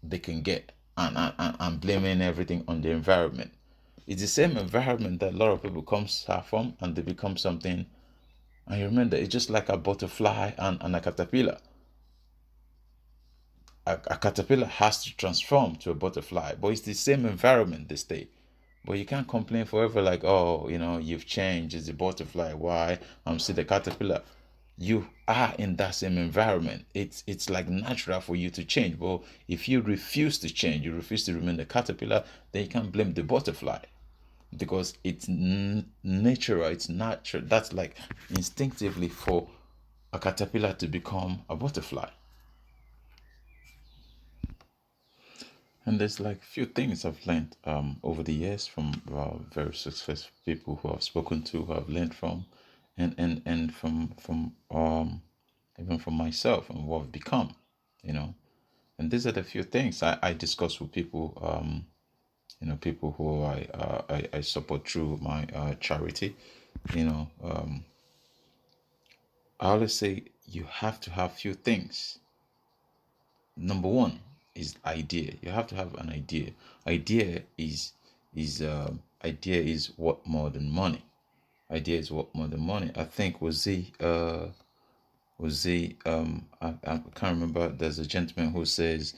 they can get, and blaming everything on the environment. It's the same environment that a lot of people come from, and they become something. And you remember, it's just like a butterfly and a caterpillar. A caterpillar has to transform to a butterfly, but it's the same environment they stay. But you can't complain forever like, oh, you've changed. It's a butterfly. Why? I'm still the caterpillar. You are in that same environment. It's like natural for you to change. But if you refuse to change, you refuse to remain the caterpillar, then you can't blame the butterfly, because it's natural. It's natural. That's like instinctively for a caterpillar to become a butterfly. And there's like few things I've learned over the years from very successful people who I've spoken to, who I've learned from, and from even from myself and what I've become, you know. And these are the few things I discuss with people, people who I support through my charity, you know. I always say you have to have few things. Number one is idea. You have to have an idea. Idea is worth more than money. Idea is worth more than money. I think I can't remember. There's a gentleman who says,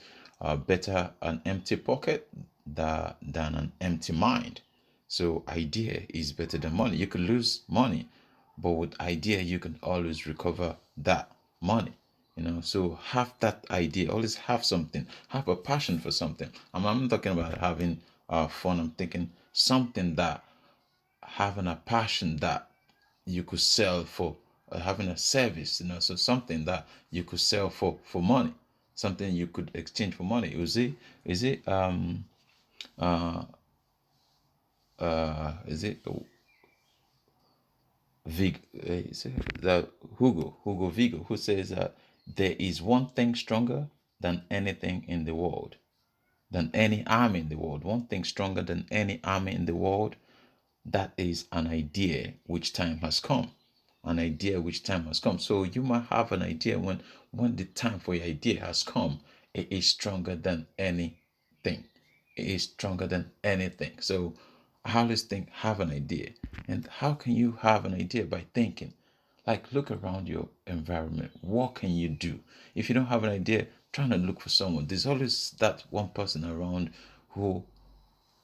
better an empty pocket than an empty mind. So idea is better than money. You could lose money, but with idea you can always recover that money. So have that idea. Always have something. Have a passion for something. I'm not talking about having fun. I'm thinking something that having a passion that you could sell for, having a service, so something that you could sell for money, something you could exchange for money. Is it Vig is it the Hugo Vigo, who says that there is one thing stronger than anything in the world, than any army in the world, one thing stronger than any army in the world. That is an idea which time has come. An idea which time has come. So you might have an idea when the time for your idea has come. It is stronger than anything. It is stronger than anything. So I always think, have an idea. And how can you have an idea? By thinking. Like, look around your environment. What can you do? If you don't have an idea, trying to look for someone. There's always that one person around who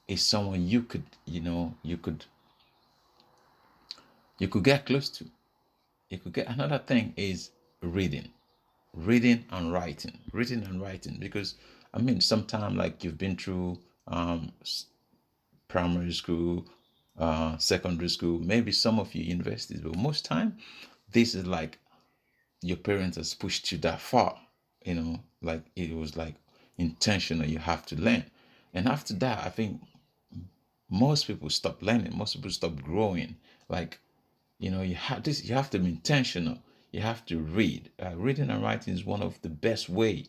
is someone you could get close to. You could get. Another thing is reading. Reading and writing, because I mean, sometimes like you've been through primary school, secondary school, maybe some of you universities, but most time this is like your parents has pushed you that far, like it was like intentional. You have to learn, and after that I think most people stop learning, most people stop growing. Like, you have to be intentional. You have to read. Reading and writing is one of the best way.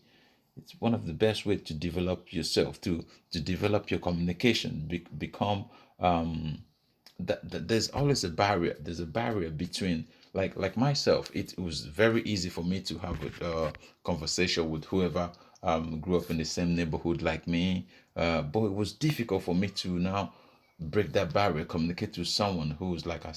It's one of the best way to develop yourself, to develop your communication, become that there's always a barrier. There's a barrier between, like myself. It was very easy for me to have a conversation with whoever grew up in the same neighborhood like me, but it was difficult for me to now break that barrier, communicate to someone who's like a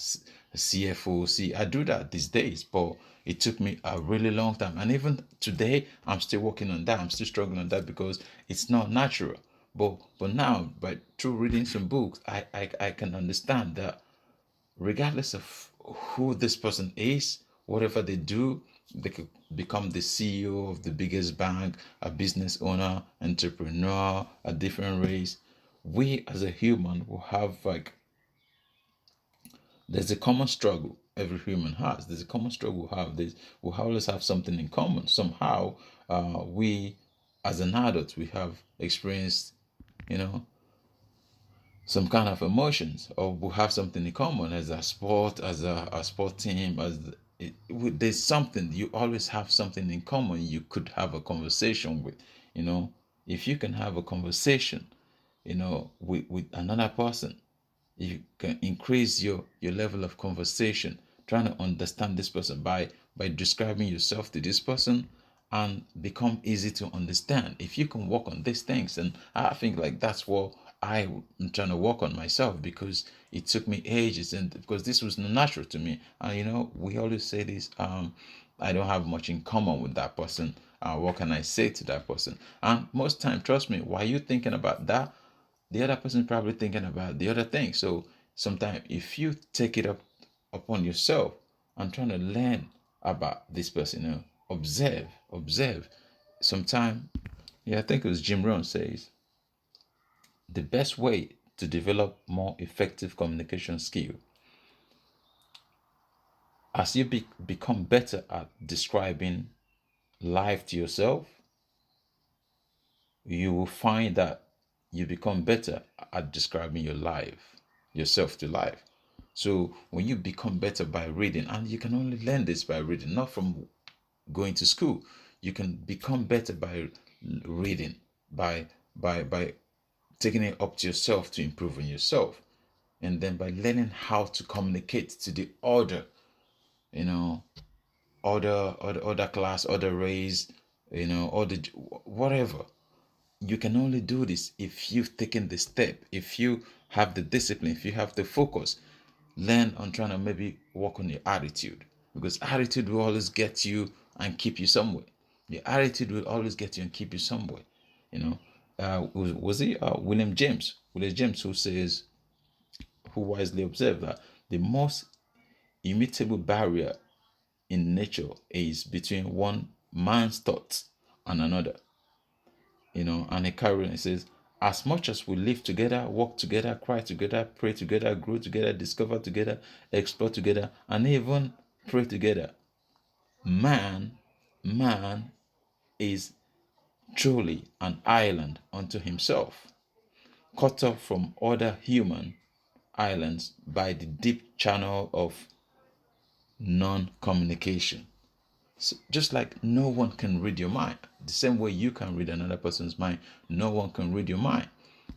CFO. See, I do that these days, but it took me a really long time. And even today, I'm still working on that. I'm still struggling on that because it's not natural. But now, by through reading some books, I can understand that regardless of who this person is, whatever they do, they could become the CEO of the biggest bank, a business owner, entrepreneur, a different race. We as a human will have like, there's a common struggle every human has. There's a common struggle we have. We always have something in common. Somehow, we as an adult we have experienced, you know, some kind of emotions, or we have something in common as a sport, as a sport team, there's something. You always have something in common you could have a conversation with. If you can have a conversation, with another person, you can increase your level of conversation. trying to understand this person by describing yourself to this person, and become easy to understand. If you can work on these things, and I think like that's what I'm trying to work on myself, because it took me ages, and because this was not natural to me. And we always say this, I don't have much in common with that person. What can I say to that person? And most time, trust me, while you thinking about that, the other person probably thinking about the other thing. So sometimes if you take it up upon yourself and trying to learn about this person, observe. Sometimes, yeah, I think it was Jim Rohn says the best way to develop more effective communication skill, as you become better at describing life to yourself, you will find that you become better at describing yourself to life. So when you become better by reading, and you can only learn this by reading, not from going to school, you can become better by reading, by taking it up to yourself to improve on yourself, and then by learning how to communicate to the other, you know, other class, other race, other whatever. You can only do this if you've taken the step, if you have the discipline, if you have the focus. Learn on trying to maybe work on your attitude, because attitude will always get you and keep you somewhere. Your attitude will always get you and keep you somewhere. You know, was it William James? William James who wisely observed that the most immutable barrier in nature is between one man's thoughts and another. And he carried on. He says, as much as we live together, work together, cry together, pray together, grow together, discover together, explore together, and even pray together, man, man is truly an island unto himself, cut off from other human islands by the deep channel of non-communication. So just like no one can read your mind, the same way you can read another person's mind, no one can read your mind.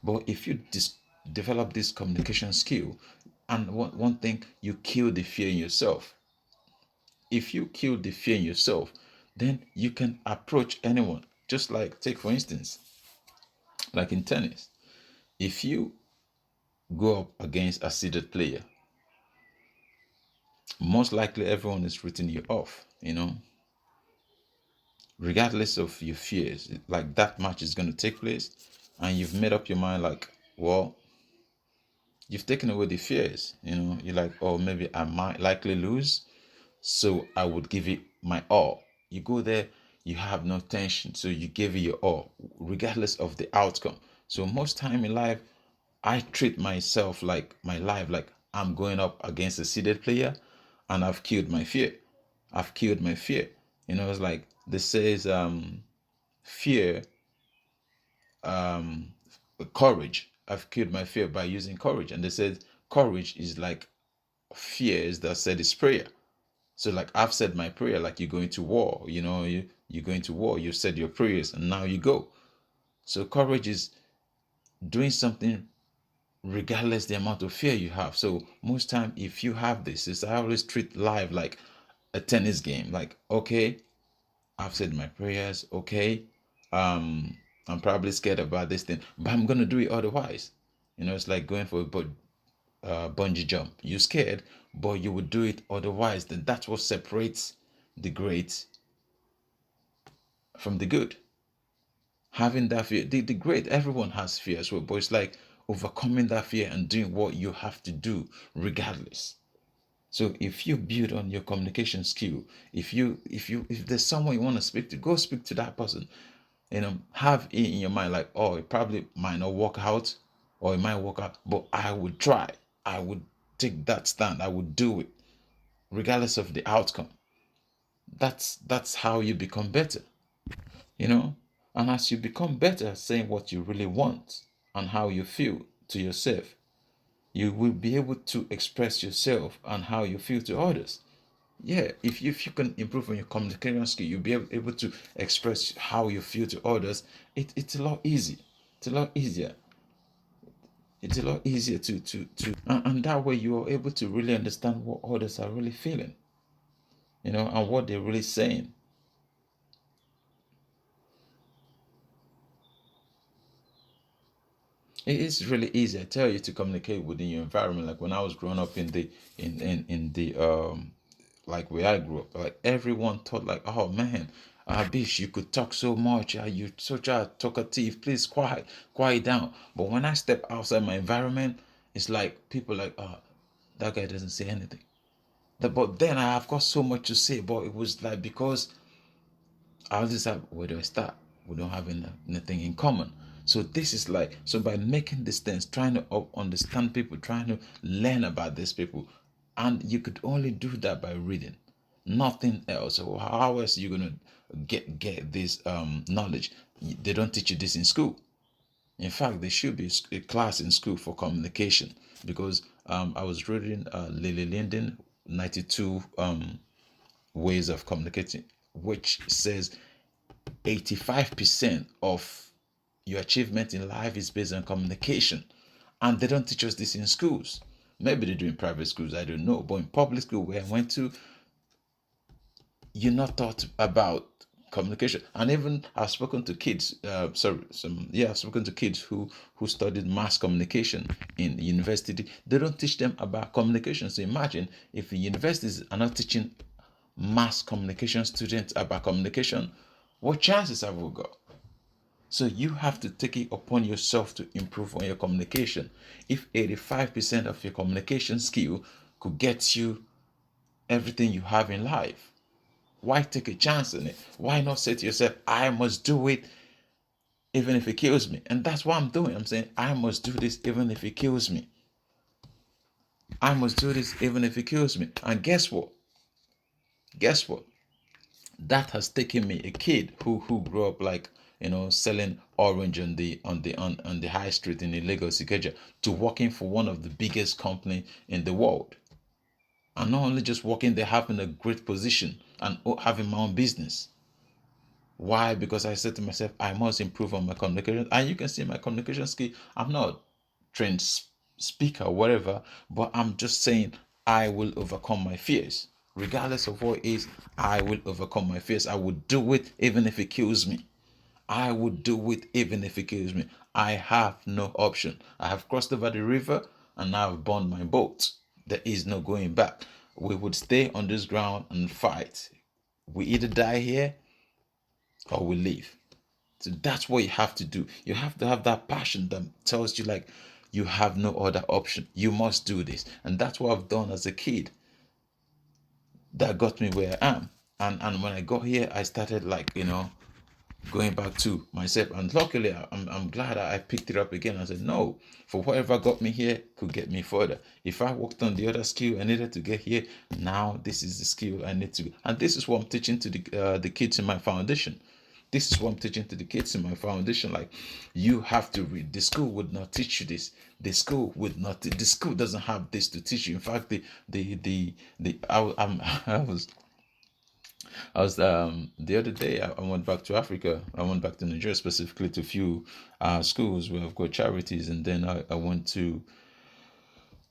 But if you develop this communication skill, and one thing, you kill the fear in yourself. If you kill the fear in yourself, then you can approach anyone. Just like, take for instance, like in tennis, if you go up against a seeded player, most likely everyone is written you off, regardless of your fears. Like, that match is going to take place, and you've made up your mind, like, well, you've taken away the fears. You're like, oh, maybe I might likely lose, so I would give it my all. You go there, you have no tension, so you give it your all regardless of the outcome. So most time in life, I treat myself, like my life, like I'm going up against a seeded player, and I've killed my fear. It's like this says, fear, um courage. I've killed my fear by using courage. And they said courage is like fear is that said is prayer. So like, I've said my prayer, like you're going to war, you're going to war, you've said your prayers, and now you go. So courage is doing something regardless the amount of fear you have. So most time, if you have this, is I always treat life like a tennis game. Like, okay, I've said my prayers, okay, I'm probably scared about this thing, but I'm gonna do it otherwise. It's like going for a bungee jump. You're scared, but you would do it otherwise. Then that's what separates the great from the good. Having that fear, the great, everyone has fear as well, but it's like overcoming that fear and doing what you have to do regardless. So if you build on your communication skill, if there's someone you want to speak to, go speak to that person. Have it in your mind, like, oh, it probably might not work out, or it might work out, but I would try. I would take that stand. I would do it regardless of the outcome. That's how you become better. you know and as you become better at saying what you really want and how you feel to yourself, you will be able to express yourself and how you feel to others. Yeah, if you can improve on your communication skill, you'll be able to express how you feel to others. It's a lot easy. It's a lot easier. It's a lot easier and that way you are able to really understand what others are really feeling, and what they're really saying. It is really easy, I tell you, to communicate within your environment. Like when I was growing up in the like where I grew up, like everyone thought like, oh man, Bish, you could talk so much, you such a talkative, please quiet down. But when I step outside my environment, it's like people like, oh, that guy doesn't say anything. But then I have got so much to say, but it was like because I was just like, where do I start? We don't have anything in common. So this is like, so by making distance, trying to understand people, trying to learn about these people, and you could only do that by reading, nothing else. So how else are you gonna get this knowledge? They don't teach you this in school. In fact, there should be a class in school for communication, because I was reading Lily Linden 92 ways of communicating, which says 85% of your achievement in life is based on communication. And they don't teach us this in schools. Maybe they do in private schools, I don't know. But in public school where I went to, you're not taught about communication. And even I've spoken to kids, I've spoken to kids who studied mass communication in university. They don't teach them about communication. So imagine if the universities are not teaching mass communication students about communication, what chances have we got? So you have to take it upon yourself to improve on your communication. If 85% of your communication skill could get you everything you have in life, why take a chance on it? Why not say to yourself, I must do it even if it kills me? And that's what I'm doing. I'm saying, I must do this even if it kills me. I must do this even if it kills me. And guess what? Guess what? That has taken me, a kid who grew up like, selling orange on the high street in Lagos, Ikeja, to working for one of the biggest company in the world. And not only just working there, having a great position and having my own business. Why? Because I said to myself, I must improve on my communication. And you can see my communication skill. I'm not trained speaker or whatever, but I'm just saying I will overcome my fears. Regardless of what it is, I will overcome my fears. I will do it even if it kills me. I would do it even if it kills me. I have no option. I have crossed over the river and now I've burned my boat. There is no going back. We would stay on this ground and fight. We either die here or we leave. So that's what you have to do. You have to have that passion that tells you like you have no other option. You must do this. And that's what I've done as a kid. That got me where I am. And when I got here, I started like, going back to myself. And luckily, I'm glad I picked it up again. I said, no, for whatever got me here could get me further. If I worked on the other skill I needed to get here, now this is the skill I need to. And this is what I'm teaching to the kids in my foundation. This is what I'm teaching to the kids in my foundation. Like, you have to read. The school would not teach you this. The school would not. The school doesn't have this to teach you. In fact, I was the other day I went back to Africa. I went back to Nigeria, specifically to a few schools where I've got charities, and then I went to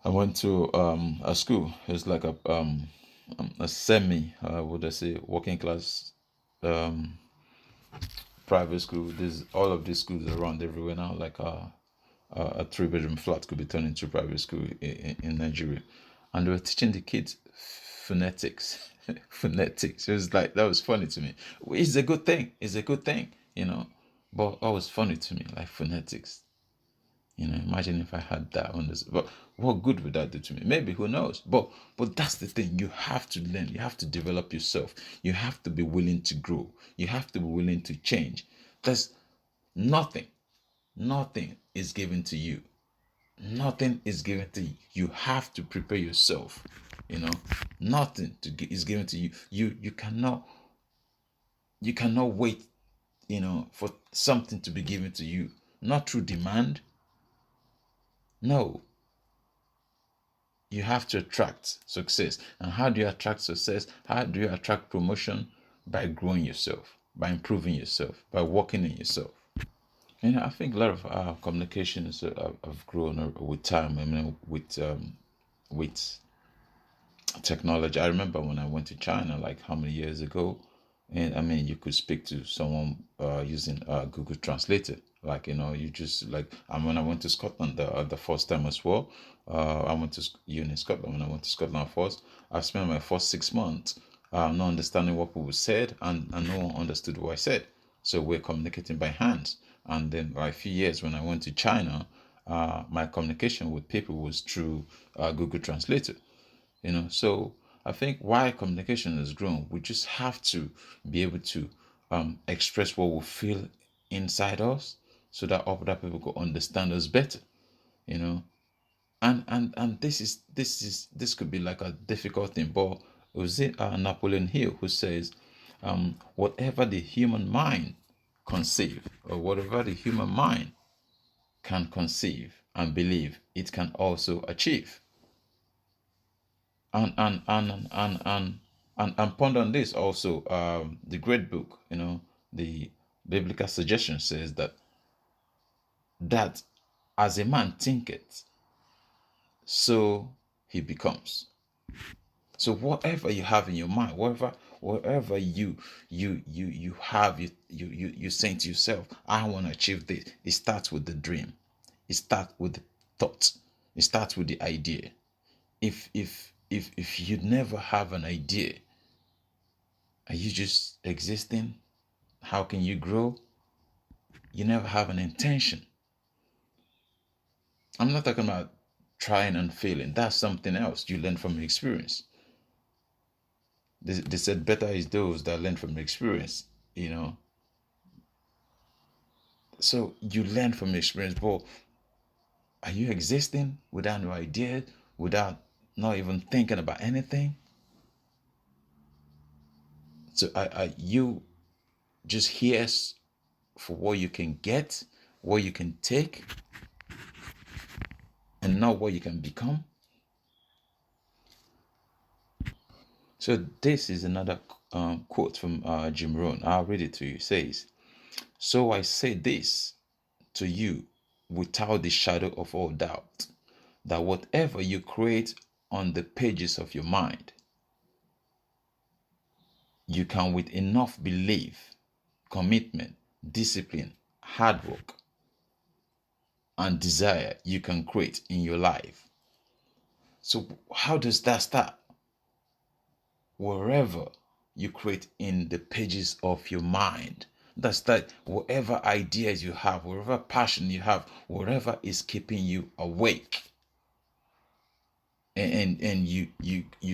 a school. It's like a semi would I say working class um private school. There's all of these schools around everywhere now. Like a 3 bedroom flat could be turned into private school in Nigeria, and they were teaching the kids phonetics. Phonetics. It was like, that was funny to me. It's a good thing. It's a good thing, But that was funny to me, like phonetics. Imagine if I had that on this. But what good would that do to me? Maybe, who knows? But that's the thing. You have to learn. You have to develop yourself. You have to be willing to grow. You have to be willing to change. There's nothing, nothing is given to you. Nothing is given to you. You have to prepare yourself. Nothing is given to you. You cannot wait, for something to be given to you. Not through demand. No, you have to attract success. And how do you attract success? How do you attract promotion? By growing yourself, by improving yourself, by working on yourself. I think a lot of communications have grown with time. With technology. I remember when I went to China, like how many years ago, and you could speak to someone using Google Translator. Like you just like. And when I went to Scotland the first time as well, I went to uni in Scotland. When I went to Scotland first, I spent my first 6 months not understanding what people said, and no one understood what I said. So we're communicating by hands. And then, like a few years when I went to China, my communication with people was through Google Translator. So I think why communication has grown, we just have to be able to express what we feel inside us, so that other people could understand us better. you know and this could be like a difficult thing, but was it Napoleon Hill who says, whatever the human mind conceive, or whatever the human mind can conceive and believe, it can also achieve. And ponder on this also. The great book, the biblical suggestion says that as a man thinketh, so he becomes. So whatever you have in your mind, whatever you have, you saying to yourself, I want to achieve this. It starts with the dream. It starts with the thought. It starts with the idea. If you never have an idea, are you just existing? How can you grow? You never have an intention. I'm not talking about trying and failing. That's something else. You learn from experience. They said better is those that learn from experience, you know. So you learn from experience, but are you existing without no idea, without not even thinking about anything? So are you just here for what you can get, what you can take, and not what you can become? So this is another quote from Jim Rohn. I'll read it to you. It says, "So I say this to you without the shadow of all doubt, that whatever you create on the pages of your mind, you can, with enough belief, commitment, discipline, hard work, and desire, you can create in your life." So how does that start? Wherever you create in the pages of your mind. That's that. Whatever ideas you have, whatever passion you have, whatever is keeping you awake, and you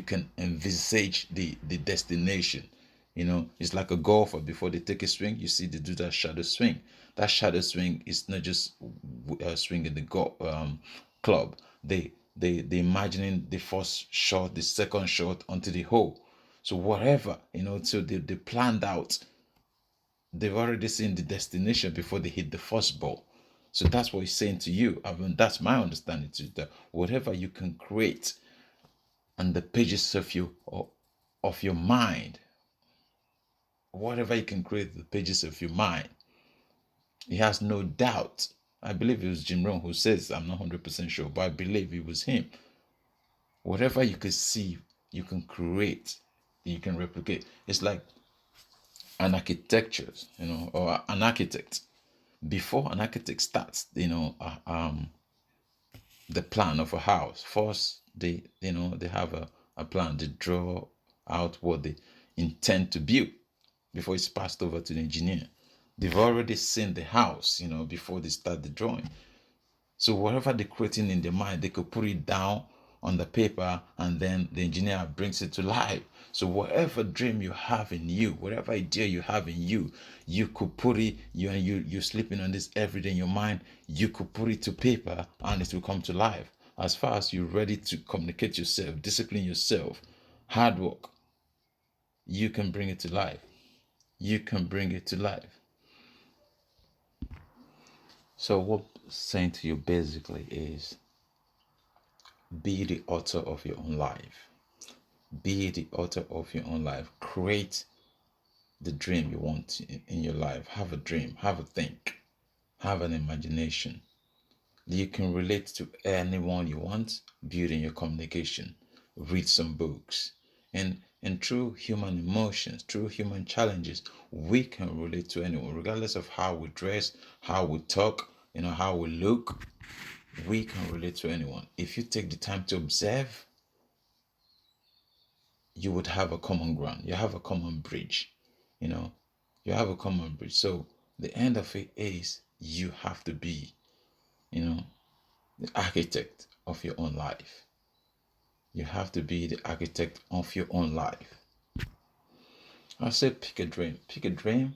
can envisage the destination. It's like a golfer. Before they take a swing, you see they do that shadow swing. That shadow swing is not just swinging the club. They imagining the first shot, the second shot onto the hole. So whatever, so they planned out. They've already seen the destination before they hit the first ball. So that's what he's saying to you. That's my understanding to that. Whatever you can create on the pages of your mind, whatever you can create the pages of your mind, he has no doubt. I believe it was Jim Rohn who says, I'm not 100% sure, but I believe it was him. Whatever you can see, you can create, you can replicate. It's like an architecture, or an architect. Before an architect starts, the plan of a house, first they have a plan. They draw out what they intend to build before it's passed over to the engineer. They've already seen the house, before they start the drawing. So whatever they're creating in their mind, they could put it down on the paper, and then the engineer brings it to life. So whatever dream you have in you, whatever idea you have in you, you could put it, you're sleeping on this every day in your mind, you could put it to paper and it will come to life. As far as you're ready to communicate yourself, discipline yourself, hard work, you can bring it to life. You can bring it to life. So what I'm saying to you basically is, be the author of your own life. Be the author of your own life. Create the dream you want in your life. Have a dream. Have a think. have an imagination. You can relate to anyone you want, building your communication, read some books. And through human emotions, through human challenges, we can relate to anyone, regardless of how we dress, how we talk, how we look. We can relate to anyone. If you take the time to observe, you would have a common ground. You have a common bridge. You know, you have a common bridge. So the end of it is you have to be, the architect of your own life. You have to be the architect of your own life. I say pick a dream. Pick a dream,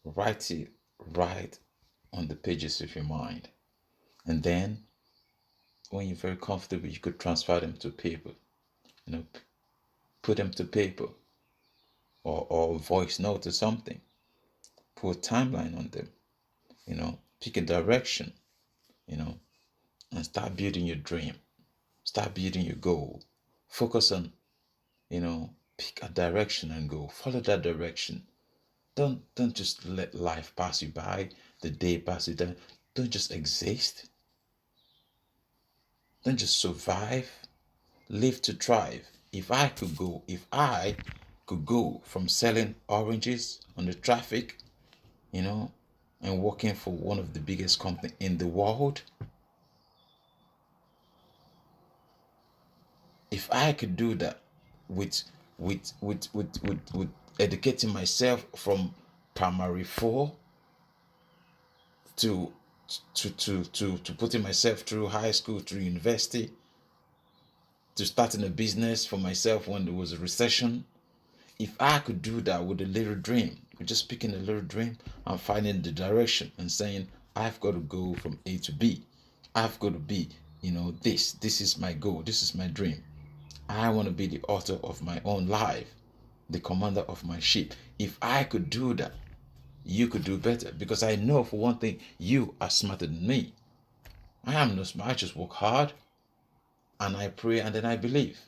write it right on the pages of your mind. And then when you're very comfortable, you could transfer them to paper. Put them to paper or voice note or something. Put a timeline on them. Pick a direction, and start building your dream. Start building your goal. Focus on, pick a direction and go. Follow that direction. Don't just let life pass you by, the day pass you by. Don't just exist. Don't just survive. Live to thrive. If I could go from selling oranges on the traffic, and working for one of the biggest companies in the world, if I could do that with with educating myself from primary 4 to to putting myself through high school, through university, to starting a business for myself when there was a recession. If I could do that with a little dream, with just picking a little dream and finding the direction and saying, I've got to go from A to B. I've got to be, this is my goal. This is my dream. I want to be the author of my own life, the commander of my ship. If I could do that, you could do better, because I know for one thing, you are smarter than me. I am no smart. I just work hard and I pray and then I believe.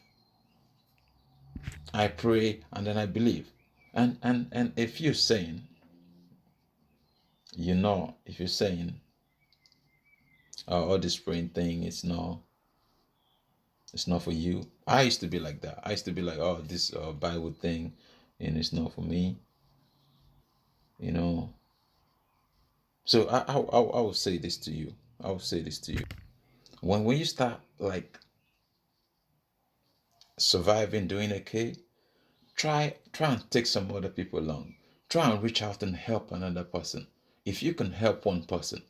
I pray and then I believe. And if you're saying, if you're saying, all this praying thing it's not for you. I used to be like that. I used to be like, oh, this Bible thing, and it's not for me. So I will say this to you. I will say this to you. When you start like surviving, doing okay, try and take some other people along. Try and reach out and help another person. If you can help one person,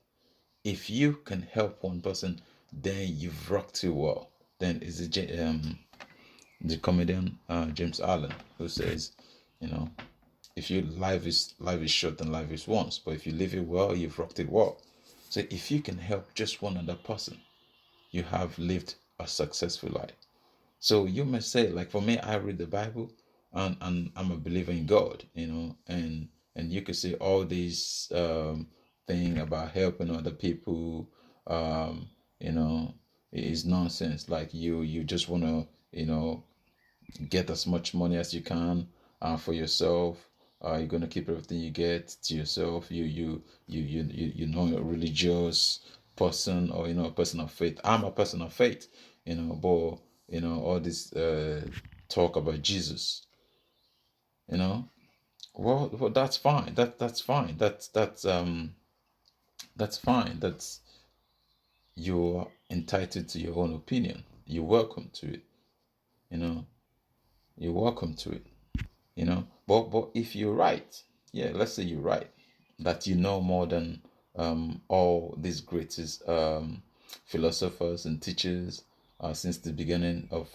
then you've rocked too well. Then is the comedian James Allen, who says, if you life is short and life is once, but if you live it well, you've rocked it well. So if you can help just one other person, you have lived a successful life. So you may say, like for me, I read the Bible and I'm a believer in God, and you could say all these thing about helping other people, you know, is nonsense. Like you just want to, get as much money as you can for yourself. You're gonna keep everything you get to yourself. You're not a religious person, or a person of faith. I'm a person of faith, but all this talk about Jesus, you know. Well, that's fine. That's fine. That's fine. That's You're entitled to your own opinion. You're welcome to it. You know, you're welcome to it. But if you're right, yeah, let's say you're right, that you know more than all these greatest philosophers and teachers since the beginning of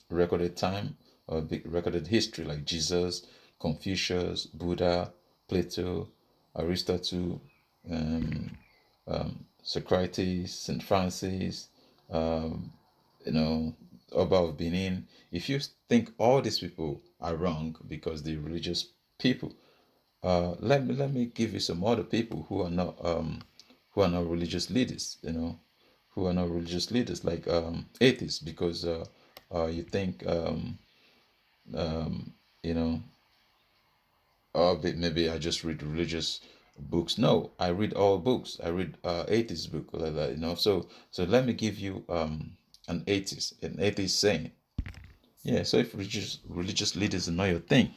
recorded time or recorded history, like Jesus, Confucius, Buddha, Plato, Aristotle, um, Socrates, St. Francis, um, you know, Oba of Benin. If you think all these people are wrong because they're religious people, let me give you some other people who are not religious leaders. Who are not religious leaders, like atheists, because you think um, you know maybe I just read religious books. No, I read all books. I read atheist book like that, So let me give you an atheist saying. Yeah, so if religious leaders are not your thing,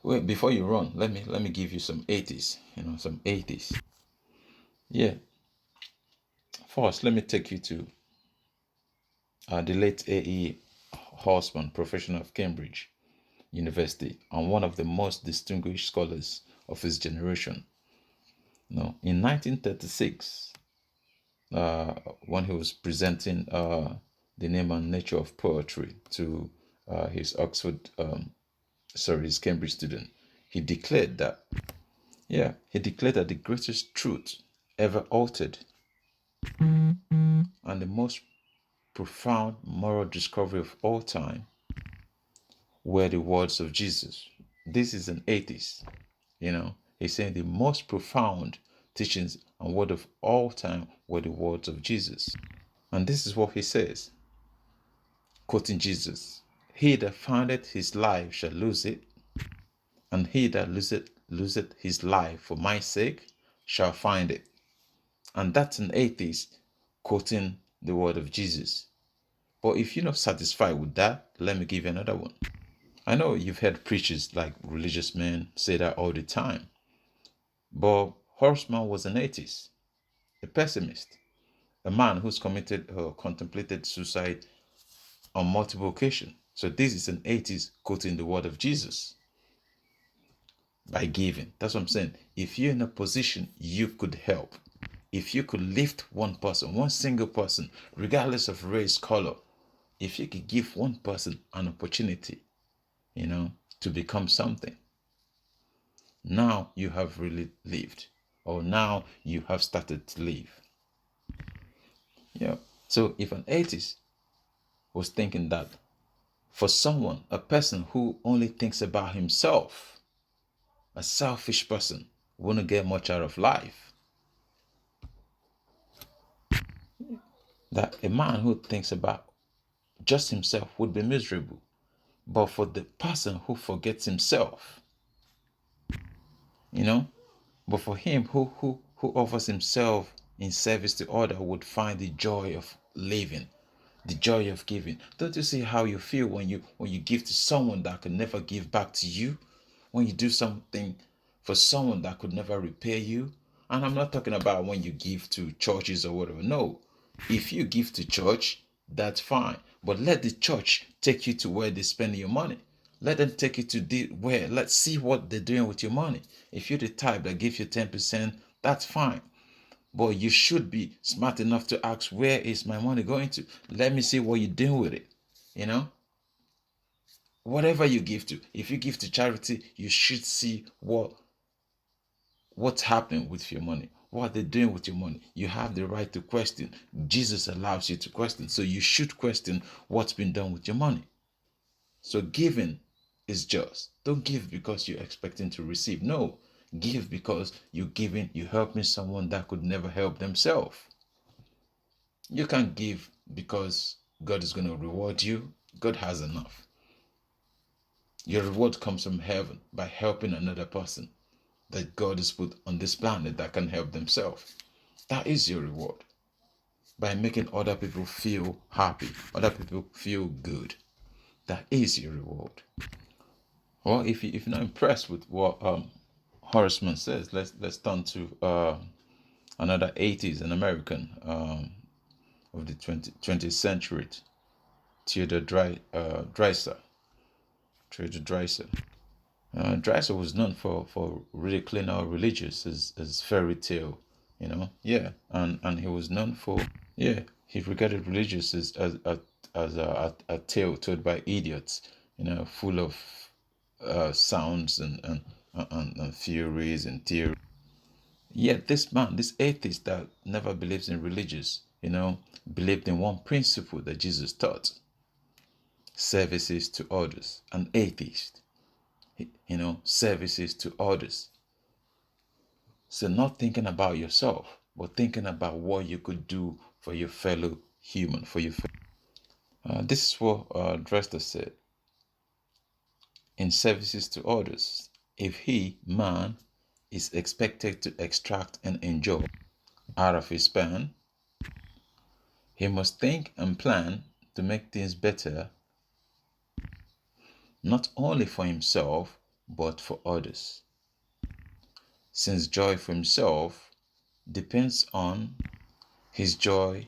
wait, before you run, let me give you some atheists, some atheists. Yeah. First, let me take you to the late A.E. Horseman, professor of Cambridge University, and one of the most distinguished scholars of his generation. In 1936, when he was presenting the name and nature of poetry to his Cambridge student, he declared that, the greatest truth ever uttered and the most profound moral discovery of all time were the words of Jesus. This is an atheist, He's saying the most profound teachings and word of all time were the words of Jesus. And this is what he says, quoting Jesus: "He that findeth his life shall lose it, and he that loseth his life for my sake shall find it." And that's an atheist quoting the word of Jesus. But if you're not satisfied with that, let me give you another one. I know you've heard preachers like religious men say that all the time. But Horseman was an atheist, a pessimist, a man who's committed or contemplated suicide on multiple occasions. So this is an atheist quoting the word of Jesus by giving. That's what I'm saying. If you're in a position you could help, if you could lift one person, one single person, regardless of race, color, if you could give one person an opportunity, to become something, now you have really lived, or now you have started to live. Yeah. So if an atheist was thinking that for someone, a person who only thinks about himself, a selfish person, wouldn't get much out of life, that a man who thinks about just himself would be miserable. But for the person who forgets himself, but for him who offers himself in service to other, would find the joy of living, the joy of giving. Don't you see how you feel when you give to someone that could never give back to you? When you do something for someone that could never repay you? And I'm not talking about when you give to churches or whatever. No. If you give to church, that's fine. But let the church take you to where they spend your money. Let them take you to where. Let's see what they're doing with your money. If you're the type that gives you 10%, that's fine. But you should be smart enough to ask, where is my money going to? Let me see what you're doing with it. Whatever you give to, if you give to charity, you should see what's happening with your money, what they're doing with your money. You have the right to question. Jesus allows you to question. So you should question what's been done with your money. So giving is just. Don't give because you're expecting to receive. No, give because you're helping someone that could never help themselves. You can't give because God is going to reward you. God has enough. Your reward comes from heaven by helping another person that God has put on this planet that can help themselves. That is your reward. By making other people feel happy, other people feel good. That is your reward. Well, if you're not impressed with what Horseman says, let's turn to another 80s, an American of the 20th century, Theodore Dreiser. Theodore Dreiser. Dreiser was known for ridiculing our religious as fairy tale, and he was known for, he regarded religious as a tale told by idiots, full of sounds and theories and theory. Yet this man, this atheist that never believes in religious, believed in one principle that Jesus taught: services to others. An atheist, services to others. So not thinking about yourself, but thinking about what you could do for your fellow human, for your. This is what Dresser said. in services to others. If he, man, is expected to extract and enjoy out of his span, he must think and plan to make things better, not only for himself, but for others. Since joy for himself depends on his joy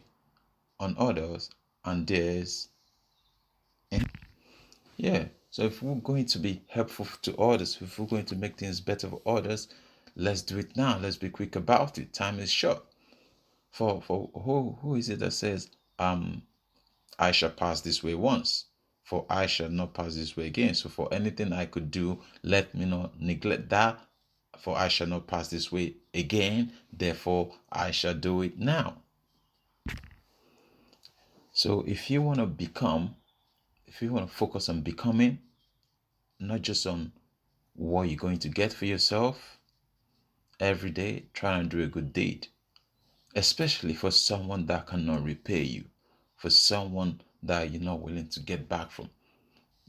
on others and theirs. And yeah, so if we're going to be helpful to others, if we're going to make things better for others, let's do it now. Let's be quick about it. Time is short. For who is it that says, I shall pass this way once, for I shall not pass this way again. So for anything I could do, let me not neglect that, for I shall not pass this way again, therefore I shall do it now. So if you want to focus on becoming, not just on what you're going to get for yourself every day, try and do a good deed, especially for someone that cannot repay you, for someone that you're not willing to get back from.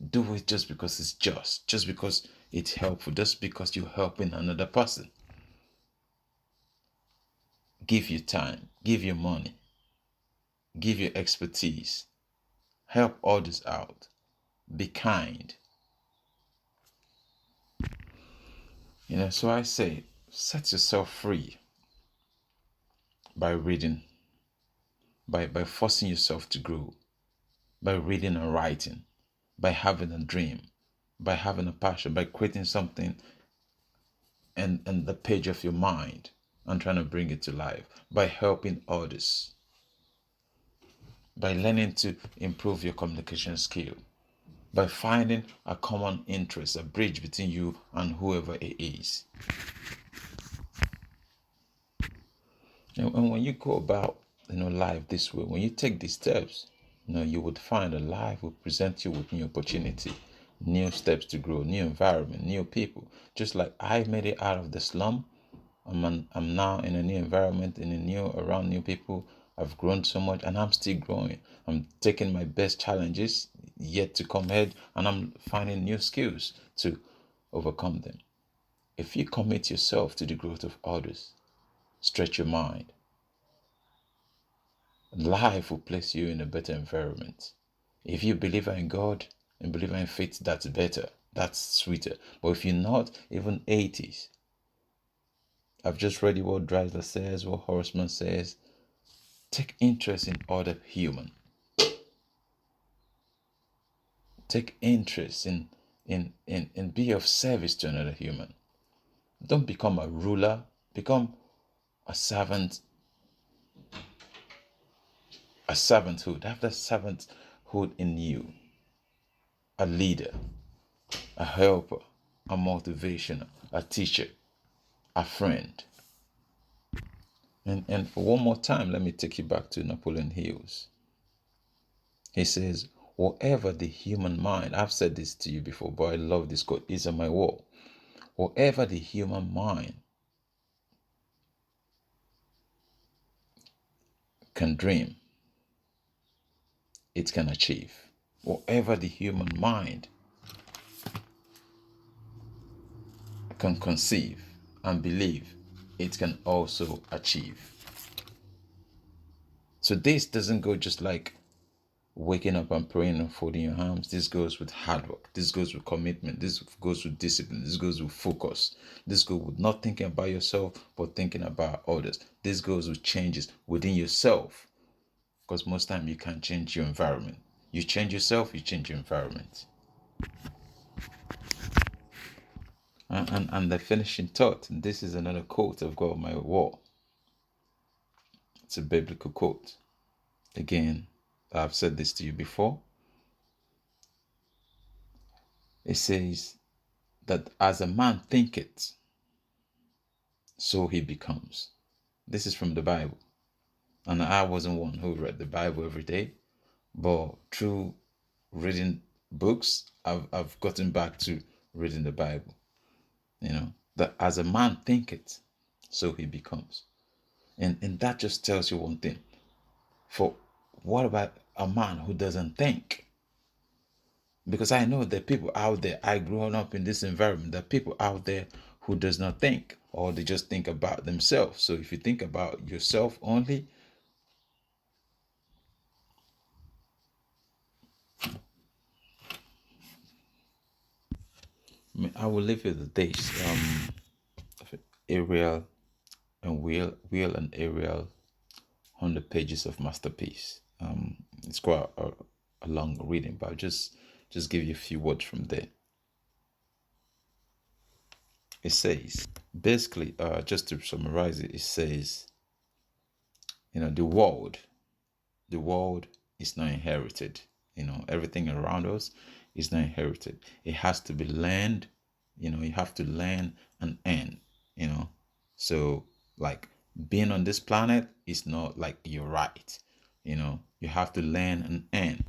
Do it just because it's just because it's helpful, just because you're helping another person. Give your time, give your money, give your expertise, help others out, be kind. So I say, set yourself free by reading, by forcing yourself to grow, by reading and writing, by having a dream, by having a passion, by creating something in the page of your mind and trying to bring it to life, by helping others, by learning to improve your communication skill, by finding a common interest, a bridge between you and whoever it is. And when you go about life this way, when you take these steps, you would find that life will present you with new opportunity, new steps to grow, new environment, new people. Just like I made it out of the slum, I'm now in a new environment, around new people. I've grown so much, and I'm still growing. I'm taking my best challenges yet to come ahead, and I'm finding new skills to overcome them. If you commit yourself to the growth of others, stretch your mind, life will place you in a better environment. If you believe in God and believe in faith, that's better. That's sweeter. But if you're not, even 80s. I've just read what Dreiser says, what Horseman says. Take interest in other human. Take interest in be of service to another human. Don't become a ruler. Become a servant. A servanthood. Have that servanthood in you. A leader. A helper. A motivationer. A teacher. A friend. And for one more time, let me take you back to Napoleon Hills. He says, whatever the human mind, I've said this to you before, but I love this quote, it's on my wall. Whatever the human mind can dream, it can achieve. Whatever the human mind can conceive and believe, it can also achieve. So this doesn't go just like waking up and praying and folding your arms. This goes with hard work. This goes with commitment. This goes with discipline. This goes with focus. This goes with not thinking about yourself, but thinking about others. This goes with changes within yourself. Because most time you can't change your environment. You change yourself, you change your environment. And the finishing thought, and this is another quote I've got on my wall. It's a biblical quote. Again, I've said this to you before. It says that as a man thinketh, so he becomes. This is from the Bible. And I wasn't one who read the Bible every day, but through reading books, I've gotten back to reading the Bible. That as a man thinketh, so he becomes. And that just tells you one thing. For what about a man who doesn't think? Because I know there are people out there, I grown up in this environment, there are people out there who does not think, or they just think about themselves. So if you think about yourself only, I will leave you with this. Ariel and Wheel and Ariel, 100 pages of masterpiece. It's quite a long reading, but I'll just give you a few words from there. It says, basically, just to summarize it, it says, the world is not inherited. Everything around us is not inherited. It has to be learned. You have to learn and earn. So, like, being on this planet is not like you're right. You have to learn and earn.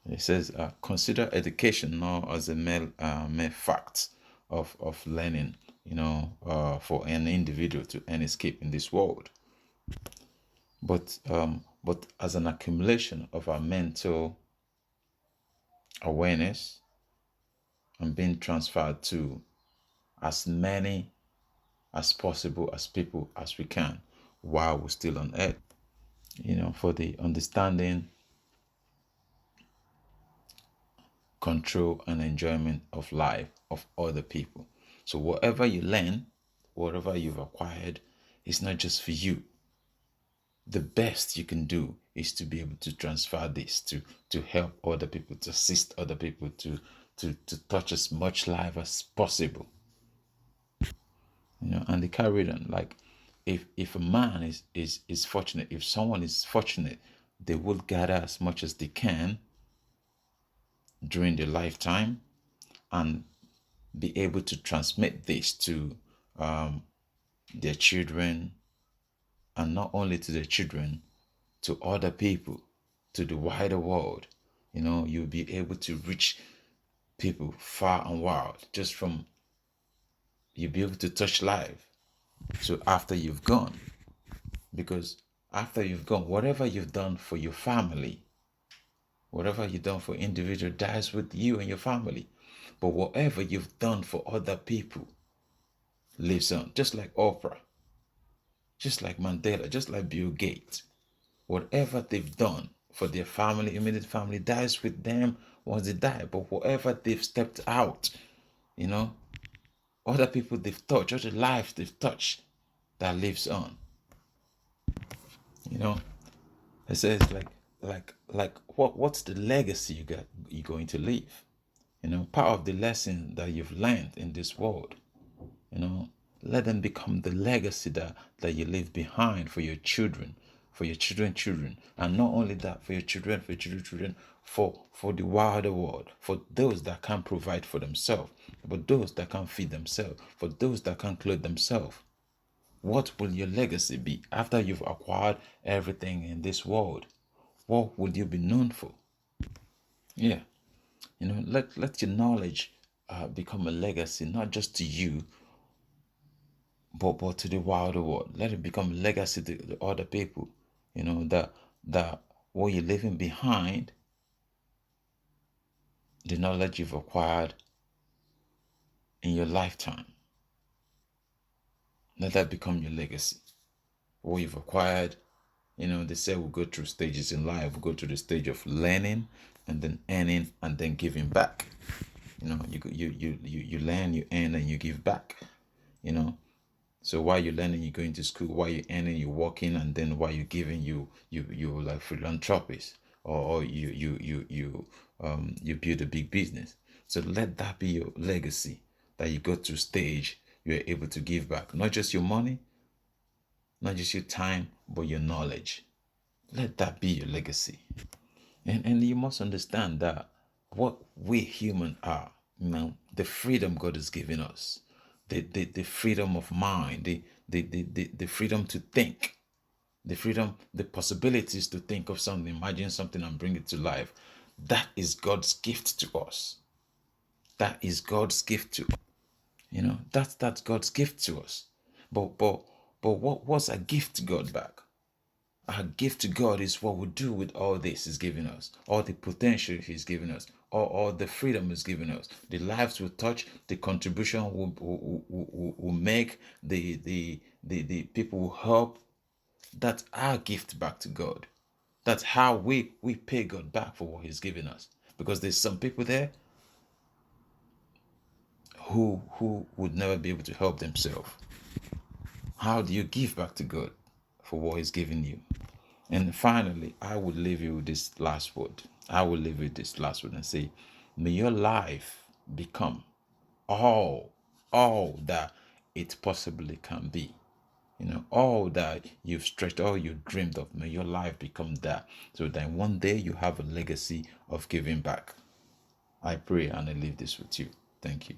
It says, consider education not as a mere fact of learning, for an individual to earn escape in this world, but as an accumulation of our mental awareness and being transferred to as many as possible as people as we can while we're still on earth, for the understanding, control, and enjoyment of life of other people. So whatever you learn, whatever you've acquired, is not just for you. The best you can do is to be able to transfer this to help other people, to assist other people, to touch as much life as possible. And they carried on, like, if a man is fortunate, if someone is fortunate, they will gather as much as they can during their lifetime and be able to transmit this to their children, and not only to their children, to other people, to the wider world. You'll be able to reach people far and wide just from, you'll be able to touch life. So after you've gone, because after you've gone, whatever you've done for your family, whatever you've done for individual dies with you and your family. But whatever you've done for other people lives on, just like Oprah, just like Mandela, just like Bill Gates. Whatever they've done for their family, immediate family, dies with them once they die. But whatever they've stepped out, other people they've touched, other lives they've touched, that lives on. It says, like what's the legacy you're going to leave? Part of the lesson that you've learned in this world, let them become the legacy that you leave behind for your children, for your children, and not only that, for your children, for the wider world, for those that can't provide for themselves, but those that can't feed themselves, for those that can't clothe themselves. What will your legacy be after you've acquired everything in this world? What will you be known for? Yeah, let your knowledge become a legacy, not just to you, but to the wider world. Let it become a legacy to the other people. That what you're leaving behind, the knowledge you've acquired in your lifetime, let that become your legacy. What you've acquired, they say we'll go through stages in life. We'll go through the stage of learning, and then earning, and then giving back. You learn, you earn, and you give back. So while you're learning, you're going to school. While you're earning, you're working, and then while you're giving, you like philanthropist, or you build a big business. So let that be your legacy, that you go to stage you're able to give back, not just your money, not just your time, but your knowledge. Let that be your legacy. And you must understand that what we human are, the freedom God has given us, the freedom of mind, the freedom to think, the freedom, the possibilities to think of something, imagine something and bring it to life. That is God's gift to us. That is God's gift to us. That's God's gift to us. But what's a gift to God back? Our gift to God is what we do with all this He's given us, all the potential He's given us, or the freedom He's given us, the lives we touch, the contribution we make, the people who help. That's our gift back to God. That's how we pay God back for what He's given us. Because there's some people there who would never be able to help themselves. How do you give back to God for what He's given you? And finally, I would leave you with this last word. I will leave you with this last word and say, may your life become all that it possibly can be. All that you've stretched, all you dreamed of, may your life become that. So that one day you have a legacy of giving back. I pray and I leave this with you. Thank you.